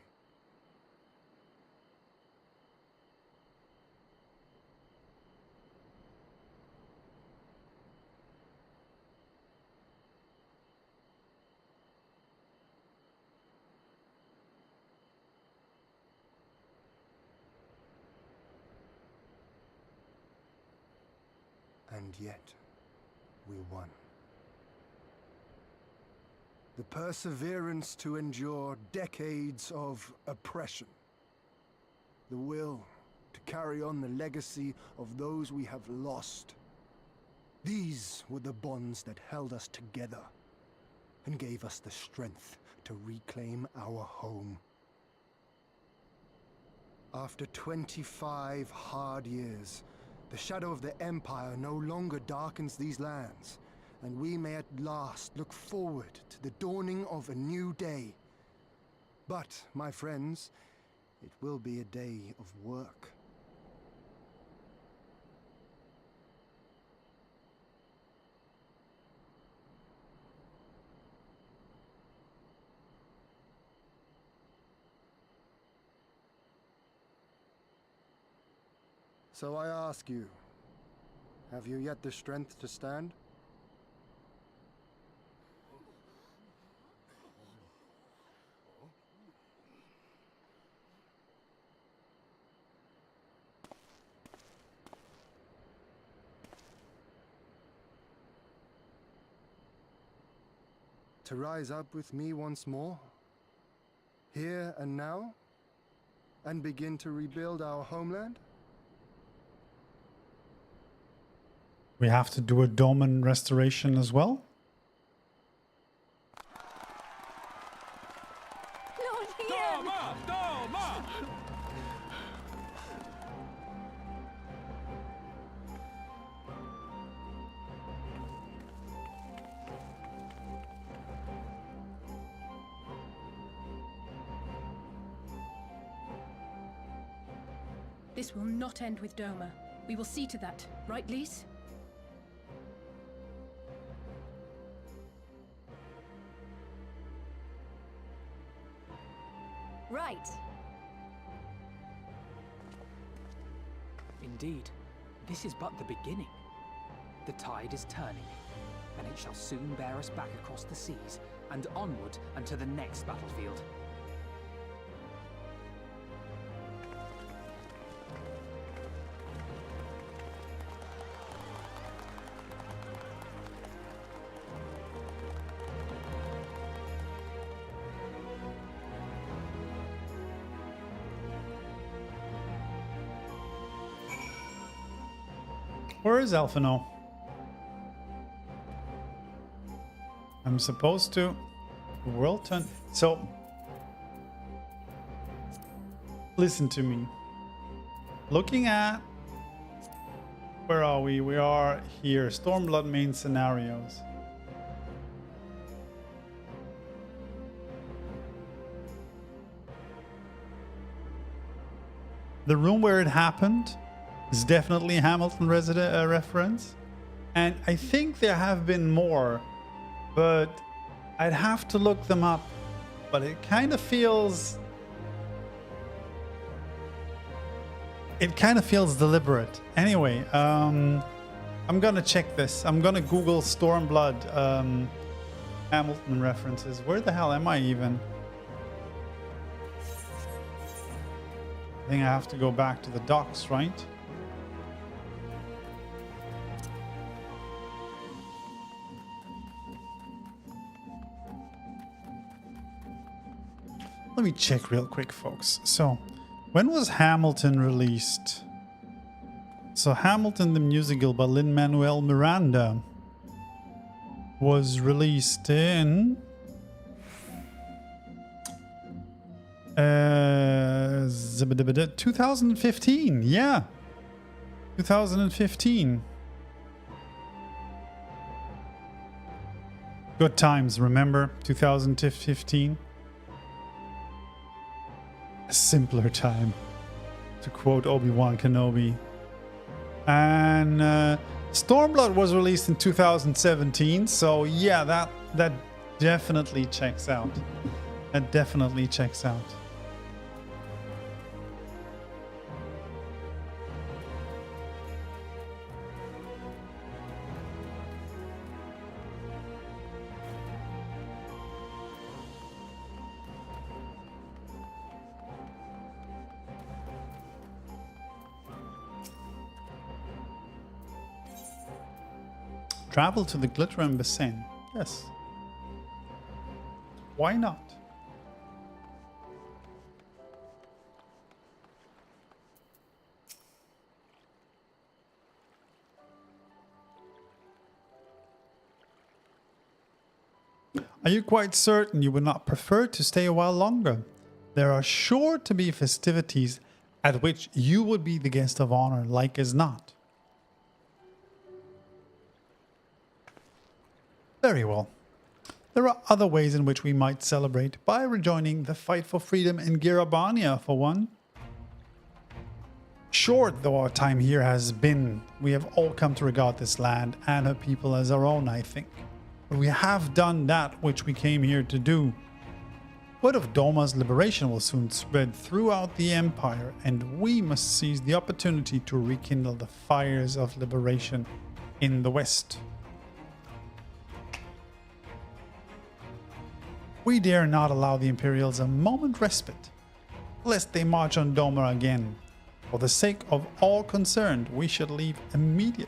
And yet, we won. The perseverance to endure decades of oppression. The will to carry on the legacy of those we have lost. These were the bonds that held us together and gave us the strength to reclaim our home. After 25 hard years, the shadow of the Empire no longer darkens these lands, and we may at last look forward to the dawning of a new day. But, my friends, it will be a day of work. So I ask you, have you yet the strength to stand? To rise up with me once more, here and now, and begin to rebuild our homeland? We have to do a Doman restoration as well. Doma! Doma! This will not end with Doma. We will see to that, right, Lise? Right. Indeed, this is but the beginning. The tide is turning, and it shall soon bear us back across the seas and onward and to the next battlefield. Where is Alphino? I'm supposed to world turn. So listen to me. Looking at where are we? We are here. Stormblood main scenarios. The room where it happened is definitely a Hamilton resident reference, and I think there have been more, but I'd have to look them up. But it kind of feels deliberate. Anyway, I'm gonna check this. I'm gonna Google Stormblood Hamilton references. Where the hell am I even? I think I have to go back to the docks, right? Let me check real quick, folks. So, when was Hamilton released? So, Hamilton the Musical by Lin-Manuel Miranda was released in 2015. Yeah, 2015. Good times, remember? 2015. a simpler time, to quote Obi-Wan Kenobi. And Stormblood was released in 2017, so yeah, that definitely checks out. That definitely checks out. Travel to the Glittering Basin. Yes. Why not? Are you quite certain you would not prefer to stay a while longer? There are sure to be festivities at which you would be the guest of honor, like as not. Very well. There are other ways in which we might celebrate by rejoining the fight for freedom in Girabania, for one. Short though our time here has been, we have all come to regard this land and her people as our own, I think. But we have done that which we came here to do. Word of Doma's liberation will soon spread throughout the Empire, and we must seize the opportunity to rekindle the fires of liberation in the West. We dare not allow the Imperials a moment respite, lest they march on Doma again. For the sake of all concerned, we should leave immediately.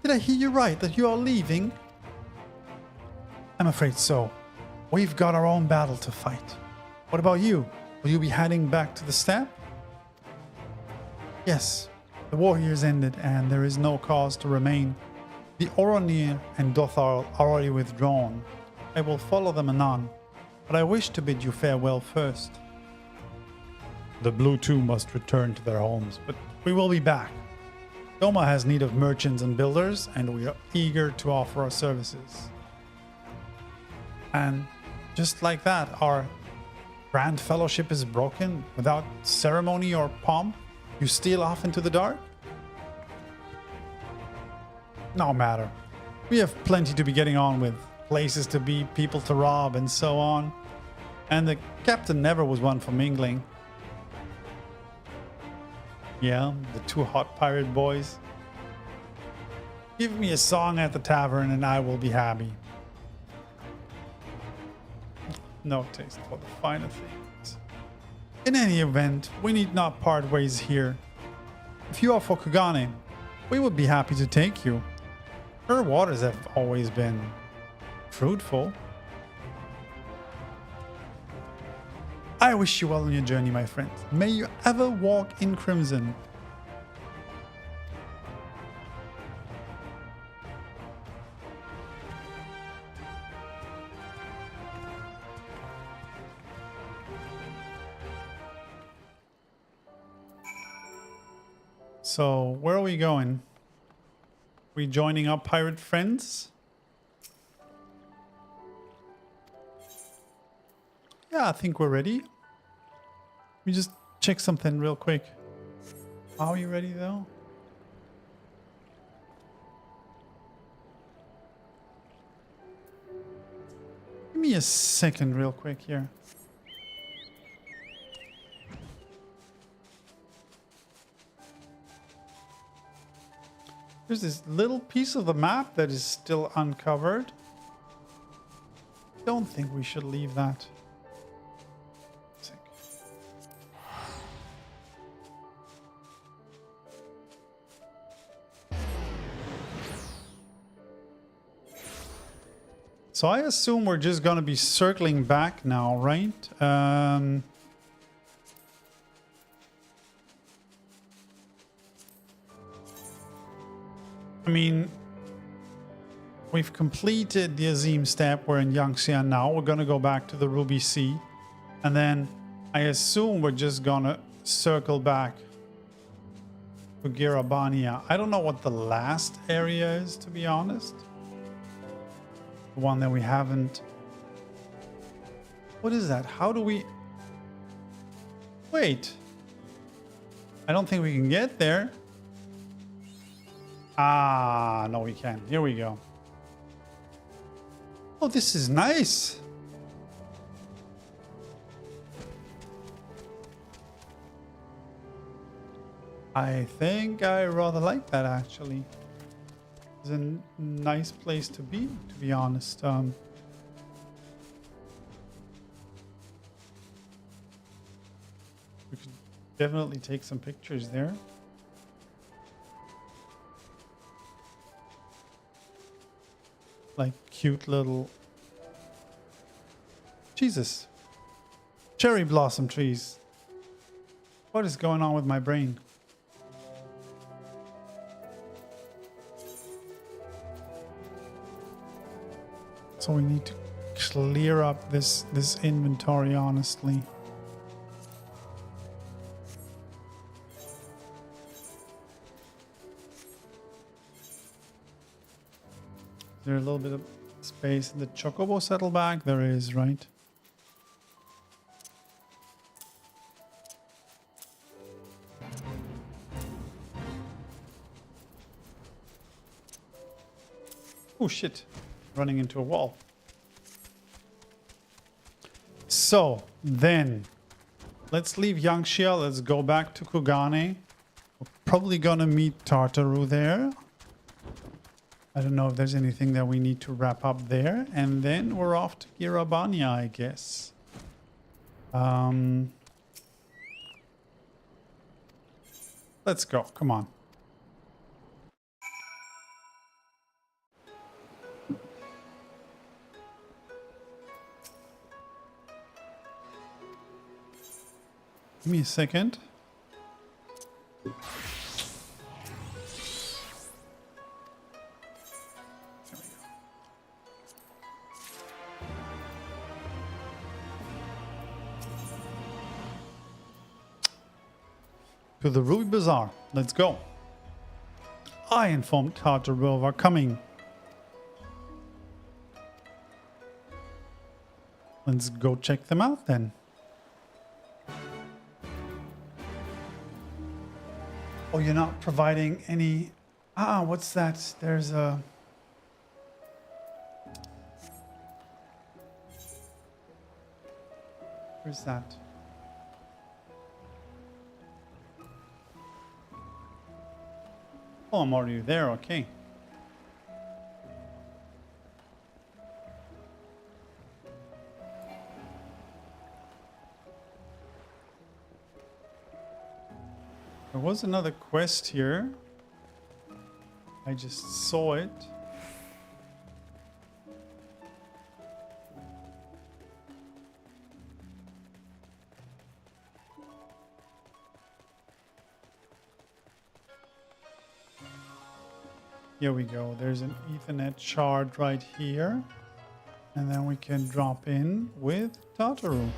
Did I hear you right, that you are leaving? I'm afraid so. We've got our own battle to fight. What about you? Will you be heading back to the steppe? Yes, the war here is ended and there is no cause to remain. The Oronir and Dothar are already withdrawn. I will follow them anon, but I wish to bid you farewell first. The Blue too must return to their homes, but we will be back. Doma has need of merchants and builders, and we are eager to offer our services. And just like that, our grand fellowship is broken without ceremony or pomp. You steal off into the dark? No matter. We have plenty to be getting on with. Places to be, people to rob, and so on. And the captain never was one for mingling. Yeah, the two hot pirate boys. Give me a song at the tavern and I will be happy. No taste for the finer things. In any event, we need not part ways here. If you are for Kugane, we would be happy to take you. Her waters have always been fruitful. I wish you well on your journey, my friend. May you ever walk in crimson. So, where are we going? We joining our pirate friends? Yeah, I think we're ready. Let me just check something real quick. Are you ready though? Give me a second real quick here. There's this little piece of the map that is still uncovered. Don't think we should leave that. So I assume we're just going to be circling back now, right? I mean, we've completed the Azim step. We're in Yanxia now. We're going to go back to the Ruby Sea. And then I assume we're just going to circle back to Girabania. I don't know what the last area is, to be honest. The one that we haven't What is that? How do we... Wait. I don't think we can get there. Ah, no, we can. Here we go. Oh, this is nice. I think I rather like that, actually. It's a nice place to be honest. We could definitely take some pictures there. Like cute little... Jesus. Cherry blossom trees. What is going on with my brain? So we need to clear up this inventory, honestly. Is there a little bit of space in the chocobo saddlebag? There is, right? Oh shit. Running into a wall. So then let's leave Yanxia. Let's go back to Kugane. We're probably gonna meet Tartaru there. I don't know if there's anything that we need to wrap up there. And then we're off to Girabania, I guess. Let's go. Come on. Give me a second. To the Ruby Bazaar. Let's go. I informed Tartaru of our coming. Let's go check them out then. Oh, you're not providing any... Ah, what's that? There's a... Where's that? Oh, I'm already there, okay. There was another quest here. I just saw it. Here we go. There's an Ethernet shard right here. And then we can drop in with Tartaru.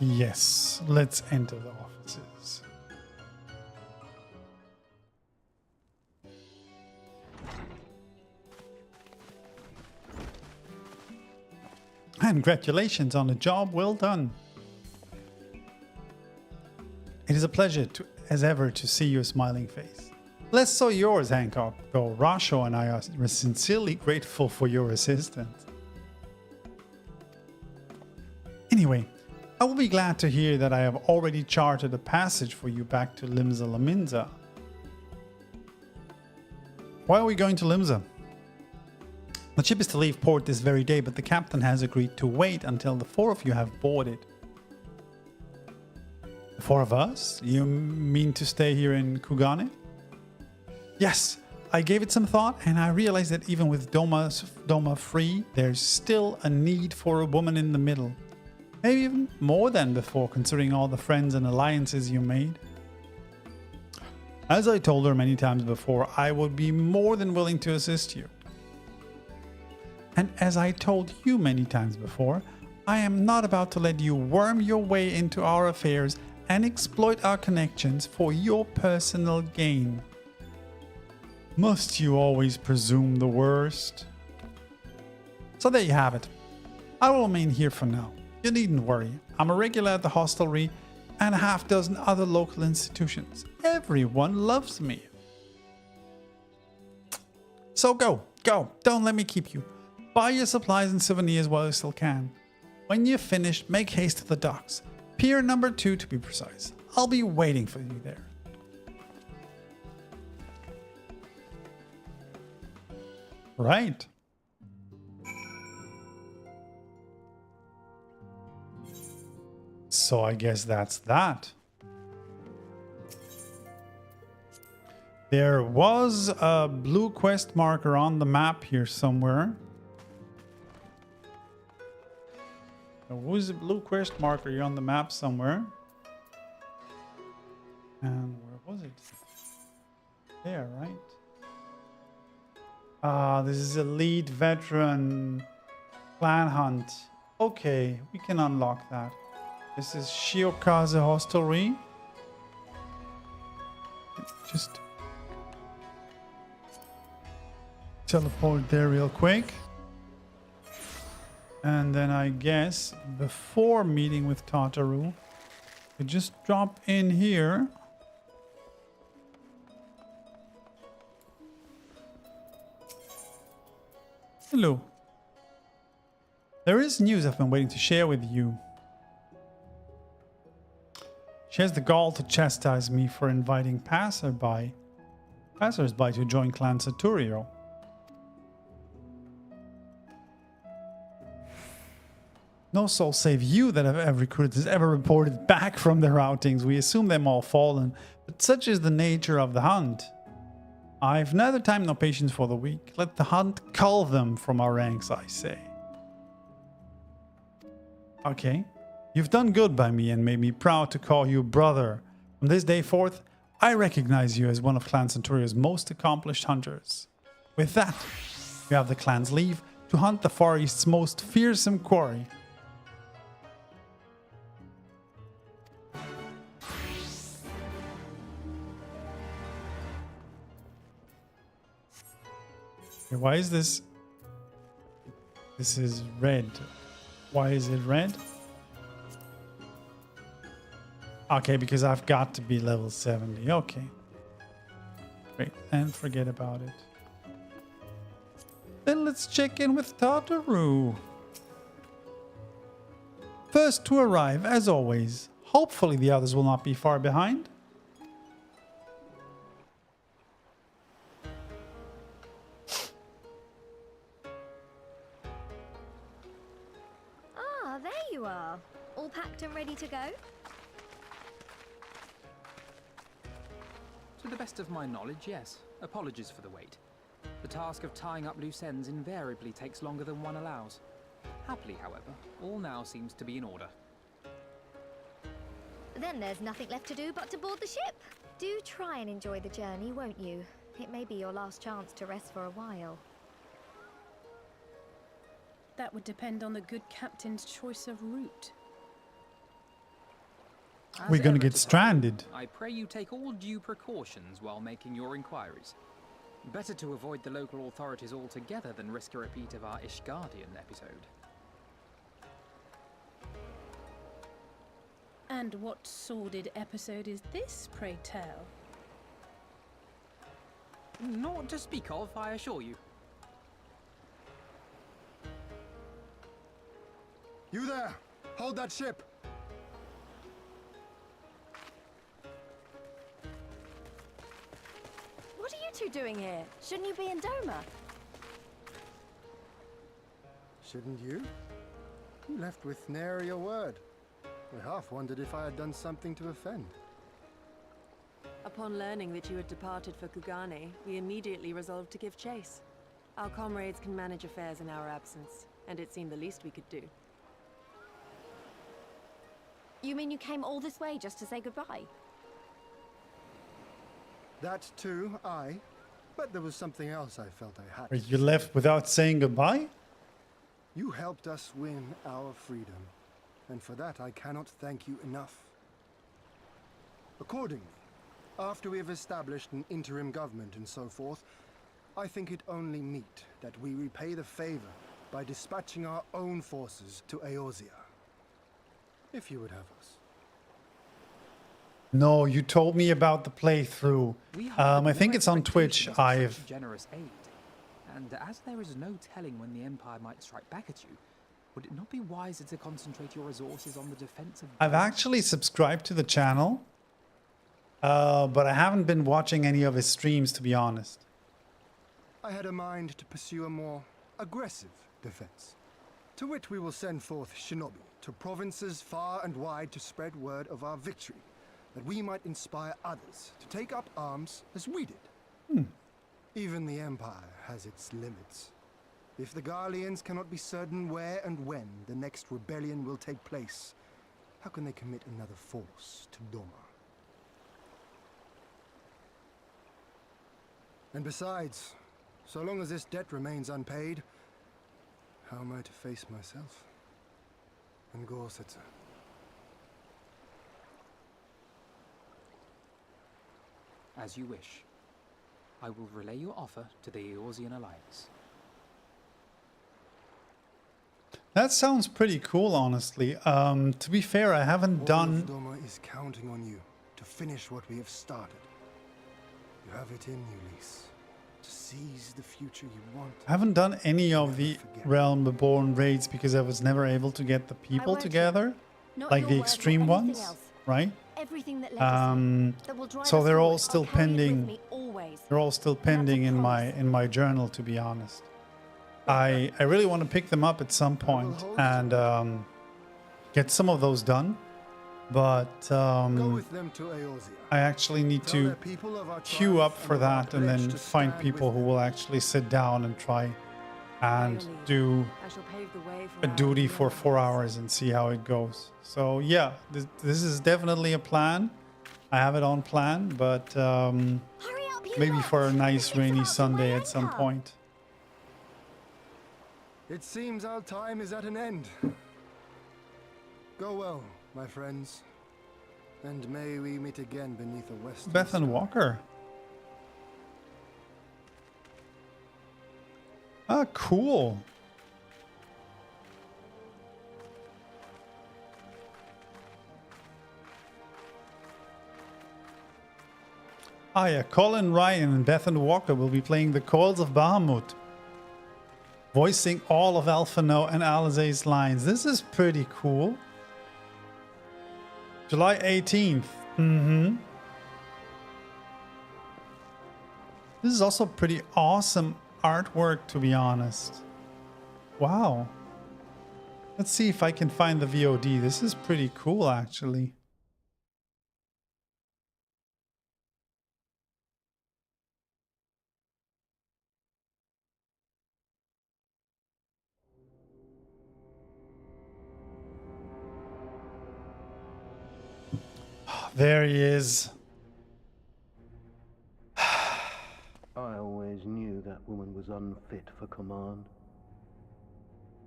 Yes, let's enter the offices. Congratulations on a job well done. It is a pleasure as ever to see your smiling face. Less so yours, Hancock, though Rasho and I are sincerely grateful for your assistance. Anyway, I will be glad to hear that I have already charted a passage for you back to Limsa Laminza. Why are we going to Limsa? The ship is to leave port this very day, but the captain has agreed to wait until the four of you have boarded. The four of us? You mean to stay here in Kugane? Yes, I gave it some thought and I realized that even with Doma free, there's still a need for a woman in the middle. Maybe even more than before, considering all the friends and alliances you made. As I told her many times before, I would be more than willing to assist you. And as I told you many times before, I am not about to let you worm your way into our affairs and exploit our connections for your personal gain. Must you always presume the worst? So there you have it. I will remain here for now. You needn't worry. I'm a regular at the hostelry and a half dozen other local institutions. Everyone loves me. So go. Don't let me keep you. Buy your supplies and souvenirs while you still can. When you're finished, make haste to the docks. Pier number 2 to be precise. I'll be waiting for you there. Right. So I guess that's that. There was a blue quest marker on the map here somewhere. There was a blue quest marker here on the map somewhere. And where was it? There, right? Ah, this is Elite Veteran Clan Hunt. Okay, we can unlock that. This is Shiokaze Hostelry. Just teleport there real quick. And then I guess before meeting with Tataru, we just drop in here. Hello. There is news I've been waiting to share with you. She has the gall to chastise me for inviting passersby to join Clan Saturio. No soul save you that I've ever recruited has ever reported back from their outings. We assume them all fallen, but such is the nature of the hunt. I've neither time nor patience for the weak. Let the hunt cull them from our ranks, I say. Okay. You've done good by me and made me proud to call you brother. From this day forth, I recognize you as one of Clan Centurio's most accomplished hunters. With that, you have the clan's leave to hunt the Far East's most fearsome quarry. Okay, why is this? This is red. Why is it red? Okay, because I've got to be level 70. Okay. Great. And forget about it. Then let's check in with Tataru. First to arrive, as always. Hopefully the others will not be far behind. Ah, there you are. All packed and ready to go? To the best of my knowledge, yes. Apologies for the wait. The task of tying up loose ends invariably takes longer than one allows. Happily, however, all now seems to be in order. Then there's nothing left to do but to board the ship. Do try and enjoy the journey, won't you? It may be your last chance to rest for a while. That would depend on the good captain's choice of route. We're gonna get stranded. I pray you take all due precautions while making your inquiries. Better to avoid the local authorities altogether than risk a repeat of our Ishgardian episode. And what sordid episode is this, pray tell? Not to speak of, I assure you. You there! Hold that ship! What are you two doing here? Shouldn't you be in Doma? Shouldn't you? You left with nary a word. I half wondered if I had done something to offend. Upon learning that you had departed for Kugane, we immediately resolved to give chase. Our comrades can manage affairs in our absence, and it seemed the least we could do. You mean you came all this way just to say goodbye? That too, aye. But there was something else I felt I had. Wait, you left without saying goodbye? You helped us win our freedom. And for that I cannot thank you enough. Accordingly, after we have established an interim government and so forth, I think it only meet that we repay the favor by dispatching our own forces to Eorzea. If you would have us. No, you told me about the playthrough. I think it's on Twitch. I've generous aid, and as there is no telling when the Empire might strike back at you, would it not be wiser to concentrate your resources on the defense of... I've actually subscribed to the channel, but I haven't been watching any of his streams, to be honest. I had a mind to pursue a more aggressive defense, to which we will send forth shinobi to provinces far and wide to spread word of our victory, that we might inspire others to take up arms as we did. Even the Empire has its limits. If the Garleans cannot be certain where and when the next rebellion will take place, how can they commit another force to Doma? And besides, so long as this debt remains unpaid, how am I to face myself and Gorsetzer? As you wish. I will relay your offer to the Eorzean Alliance. That sounds pretty cool, honestly. To be fair, I haven't done... Doma is counting on you to finish what we have started. You have it in you, Lise, to seize the future you want. I haven't done any of the Realm Reborn raids because I was never able to get the people together, like the extreme ones, right? So they're all still pending. They're all still pending in my journal, to be honest. I really want to pick them up at some point and get some of those done, but I actually need to queue up for that and then find people who will actually sit down and try and do a duty for 4 hours and see how it goes. So yeah, this is definitely a plan. I have it on plan, but maybe for a nice rainy Sunday at some point. It seems our time is at an end. Go well, my friends, and may we meet again beneath a western Bethan Walker. Ah, cool. Ah yeah, Colin Ryan and Bethan Walker will be playing the Coils of Bahamut, voicing all of Alphinaud and Alizé's lines. This is pretty cool. July 18th. This is also pretty awesome artwork, to be honest. Wow. Let's see if I can find the VOD. This is pretty cool, actually. There he is. I always knew that woman was unfit for command.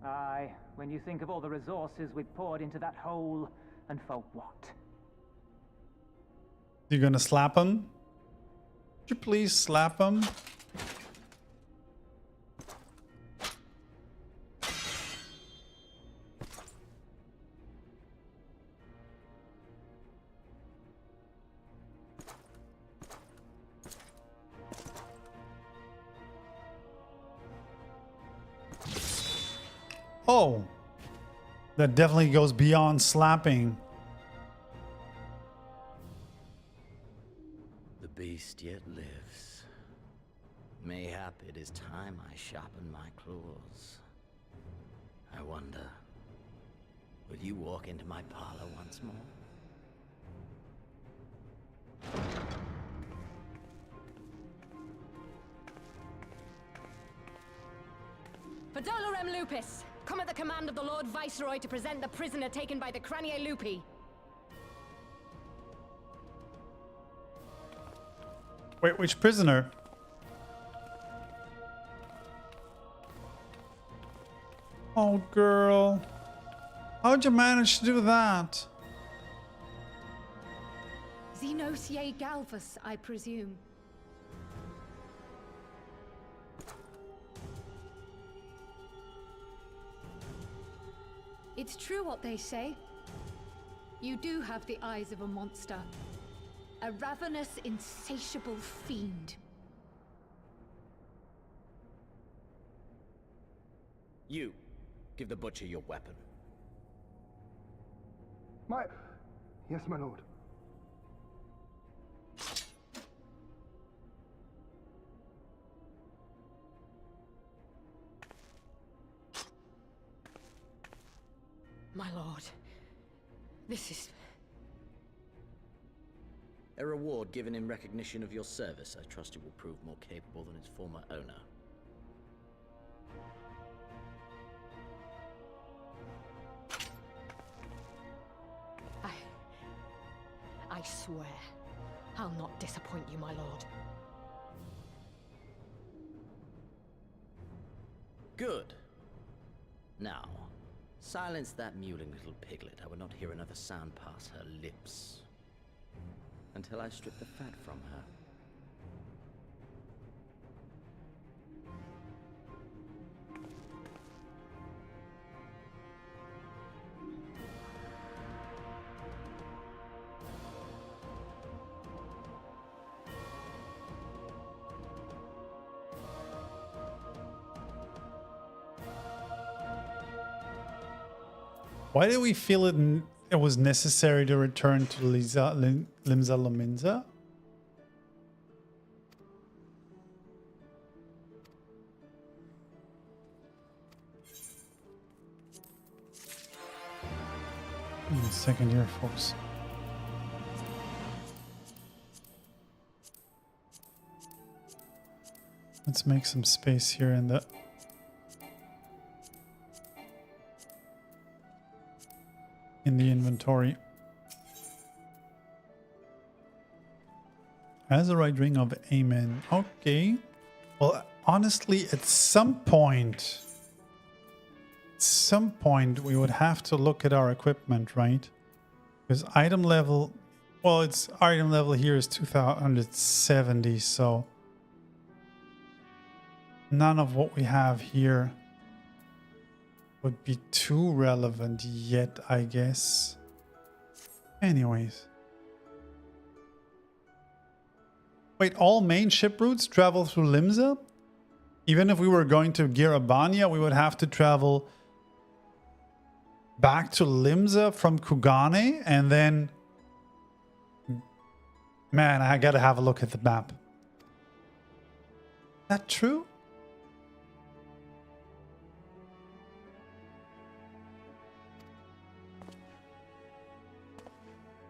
Aye, when you think of all the resources we've poured into that hole, and for what? You gonna slap him? Would you please slap him? Oh, that definitely goes beyond slapping. The beast yet lives. Mayhap it is time I sharpen my claws. I wonder, will you walk into my parlor once more? Pedolorem Lupus! Come at the command of the Lord Viceroy to present the prisoner taken by the Cranie Lupi. Wait, which prisoner? Oh, girl. How'd you manage to do that? Xenosier Galvus, I presume. It's true what they say. You do have the eyes of a monster. A ravenous, insatiable fiend. You, give the butcher your weapon. Yes, my lord. My lord, this is... A reward given in recognition of your service. I trust you will prove more capable than its former owner. I swear, I'll not disappoint you, my lord. Good. Now, silence that mewling little piglet. I will not hear another sound pass her lips. Until I strip the fat from her. Why did we feel it was necessary to return to Limsa Lominsa? Wait a second here, folks. Let's make some space here in the... inventory. Azurite Ring of Amen. Okay. Well, honestly, at some point we would have to look at our equipment, right? Because item level, well, its item level here is 270, so none of what we have here would be too relevant yet, I guess. Anyways. Wait, all main ship routes travel through Limsa? Even if we were going to Girabania, we would have to travel back to Limsa from Kugane, and then... Man, I gotta have a look at the map. Is that true?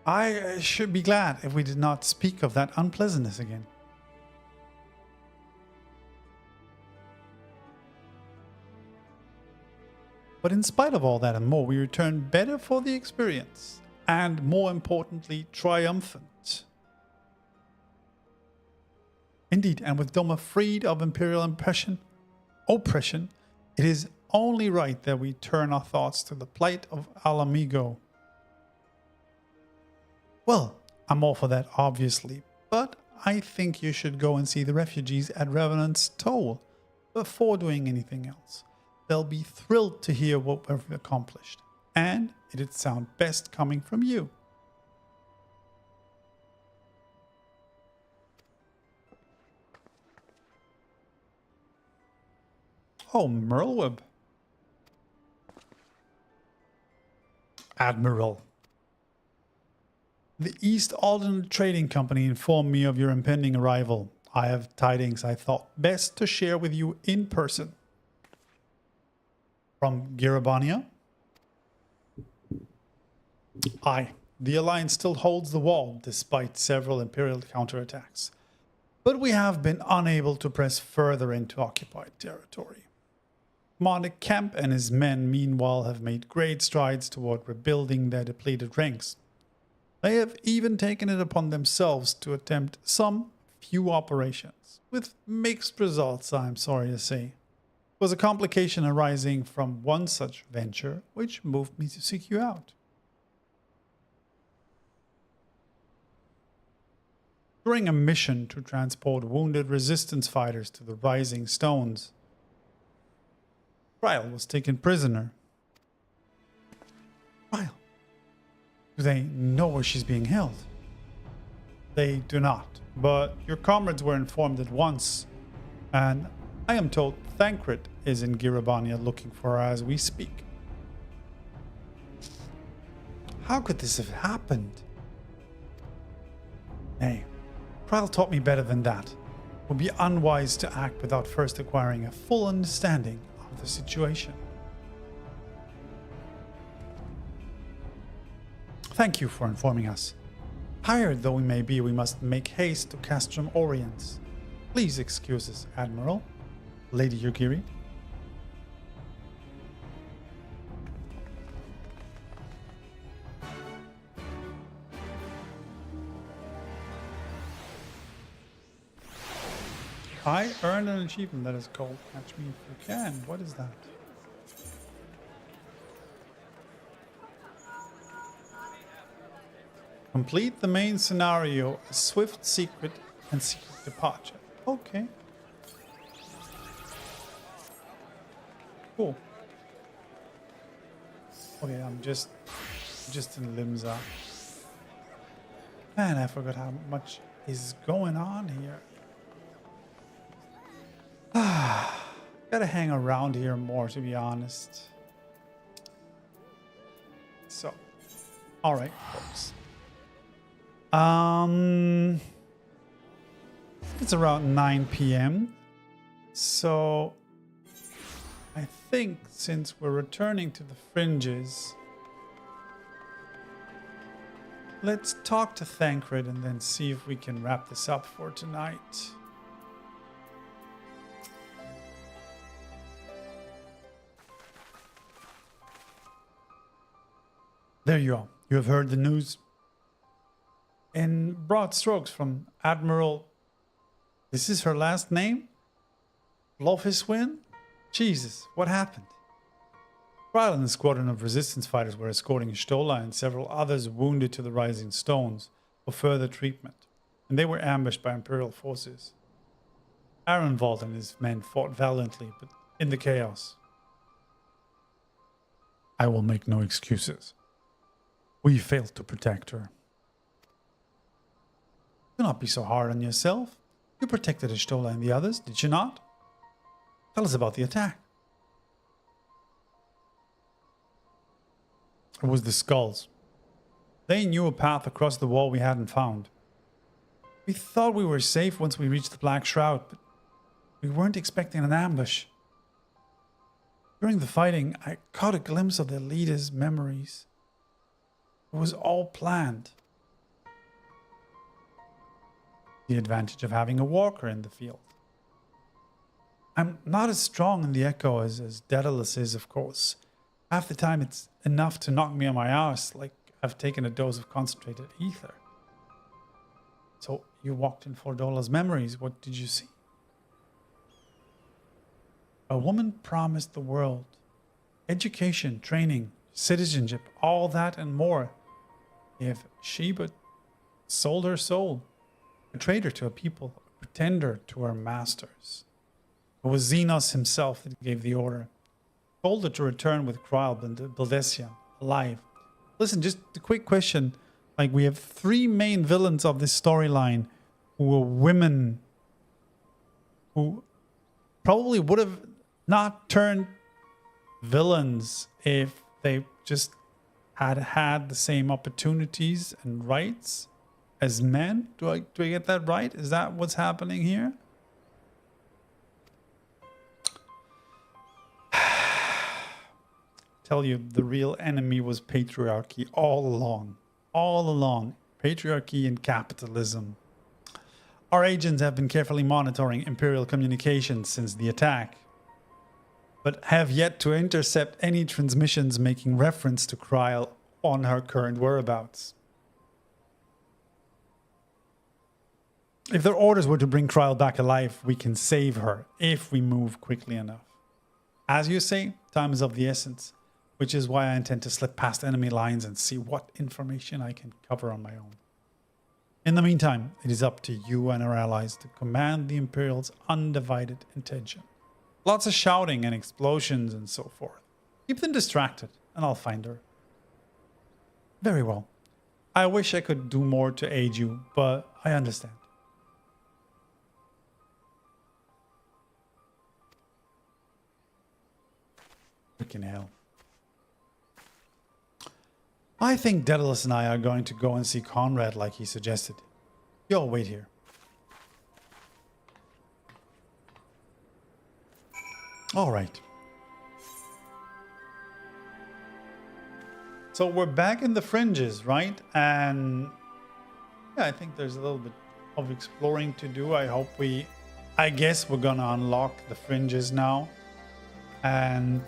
I should be glad if we did not speak of that unpleasantness again. But in spite of all that and more, we return better for the experience, and more importantly, triumphant. Indeed, and with Doma freed of imperial oppression, it is only right that we turn our thoughts to the plight of Alamigo. Well, I'm all for that, obviously, but I think you should go and see the refugees at Revenant's Toll before doing anything else. They'll be thrilled to hear what we've accomplished, and it'd sound best coming from you. Oh, Merlweb. Admiral. The East Alden Trading Company informed me of your impending arrival. I have tidings I thought best to share with you in person. From Girabania? Aye, the Alliance still holds the wall despite several Imperial counterattacks. But we have been unable to press further into occupied territory. Commander Kemp and his men meanwhile have made great strides toward rebuilding their depleted ranks. They have even taken it upon themselves to attempt some few operations, with mixed results, I am sorry to say. It was a complication arising from one such venture which moved me to seek you out. During a mission to transport wounded resistance fighters to the Rising Stones, Ryle was taken prisoner. Ryle. Do they know where she's being held? They do not, but your comrades were informed at once, and I am told Thancred is in Girabania looking for her as we speak. How could this have happened? Nay, Ryle taught me better than that. It would be unwise to act without first acquiring a full understanding of the situation. Thank you for informing us. Tired though we may be, we must make haste to Castrum Oriens. Please excuse us, Admiral. Lady Yugiri. I earned an achievement that is called Catch Me If You Can. What is that? Complete the main scenario, a swift secret and secret departure. Okay. Cool. Okay, I'm just in Limsa. Man, I forgot how much is going on here. Gotta hang around here more, to be honest. So, all right, folks. It's around 9 p.m. So, I think since we're returning to the fringes, let's talk to Thancred and then see if we can wrap this up for tonight. There you are. You have heard the news. In broad strokes from Admiral... This is her last name? Lofiswin? Jesus, what happened? Ryle and a squadron of resistance fighters were escorting Xaela and several others wounded to the Rising Stones for further treatment, and they were ambushed by Imperial forces. Arenvald and his men fought valiantly, but in the chaos. I will make no excuses. We failed to protect her. Do not be so hard on yourself. You protected Xaela and the others, did you not? Tell us about the attack. It was the skulls. They knew a path across the wall we hadn't found. We thought we were safe once we reached the Black Shroud, but we weren't expecting an ambush. During the fighting, I caught a glimpse of their leader's memories. It was all planned. The advantage of having a walker in the field. I'm not as strong in the Echo as Daedalus is, of course. Half the time it's enough to knock me on my arse, like I've taken a dose of concentrated ether. So you walked in Fordola's memories. What did you see? A woman promised the world. Education, training, citizenship, all that and more. If she but sold her soul, a traitor to a people, a pretender to her masters. It was Xenos himself that gave the order. Told her to return with Kryle and Baldessian, alive. Listen, just a quick question. Like, we have three main villains of this storyline who were women who probably would have not turned villains if they just had the same opportunities and rights as men. Do I get that right? Is that what's happening here? Tell you, the real enemy was patriarchy all along. All along. Patriarchy and capitalism. Our agents have been carefully monitoring Imperial communications since the attack, but have yet to intercept any transmissions making reference to Kryle on her current whereabouts. If their orders were to bring Kryle back alive, we can save her if we move quickly enough. As you say, time is of the essence, which is why I intend to slip past enemy lines and see what information I can cover on my own. In the meantime, it is up to you and our allies to command the Imperial's undivided attention. Lots of shouting and explosions and so forth. Keep them distracted, and I'll find her. Very well. I wish I could do more to aid you, but I understand. Freaking hell. I think Daedalus and I are going to go and see Conrad like he suggested. You'll wait here. All right. So we're back in the fringes, right? And yeah, I think there's a little bit of exploring to do. I guess we're gonna unlock the fringes now and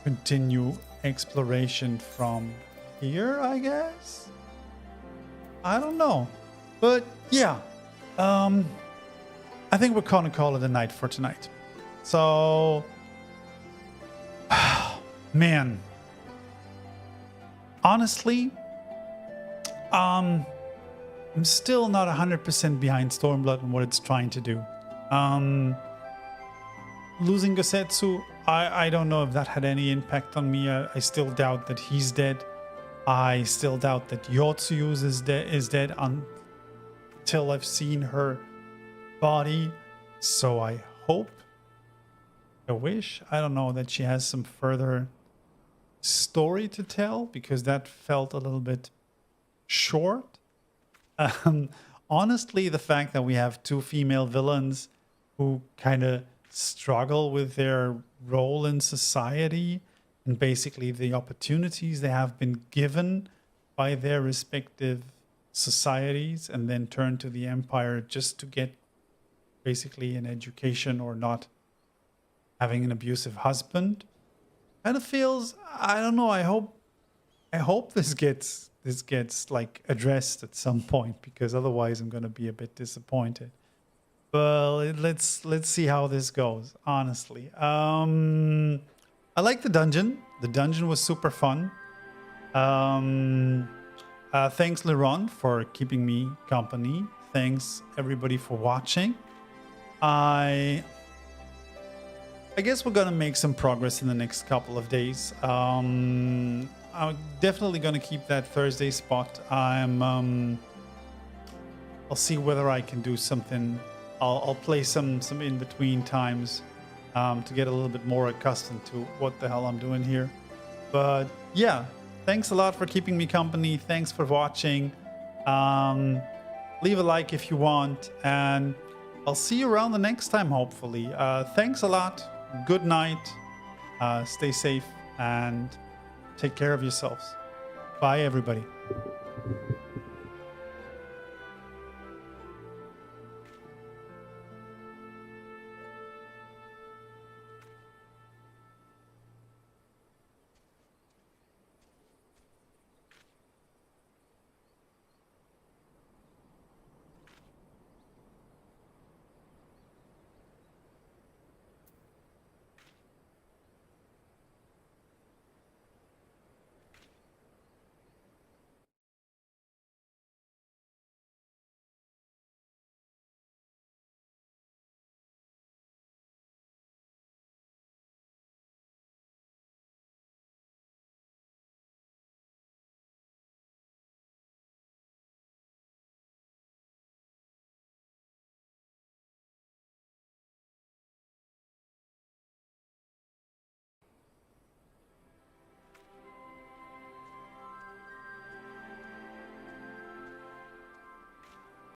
continue exploration from here, I guess? I don't know. But yeah, I think we're gonna call it a night for tonight. So, man, honestly, I'm still not 100% behind Stormblood and what it's trying to do. Losing Gosetsu, I don't know if that had any impact on me. I still doubt that he's dead. I still doubt that Yotsuyu is dead until I've seen her body. So I hope, I wish, I don't know, that she has some further story to tell, because that felt a little bit short. Honestly, the fact that we have two female villains who kind of struggle with their role in society and basically the opportunities they have been given by their respective societies and then turn to the Empire just to get basically an education or not having an abusive husband, kind of feels, I don't know, I hope this gets like addressed at some point, because otherwise I'm going to be a bit disappointed. But let's see how this goes, honestly. I like the dungeon. The dungeon was super fun. Thanks, Leron, for keeping me company. Thanks, everybody, for watching. I guess we're going to make some progress in the next couple of days. I'm definitely going to keep that Thursday spot. I'll see whether I can do something. I'll play some in between times to get a little bit more accustomed to what the hell I'm doing here. But yeah, thanks a lot for keeping me company. Thanks for watching. Leave a like if you want, and I'll see you around the next time, hopefully. Thanks a lot. Good night. Stay safe and take care of yourselves. Bye, everybody.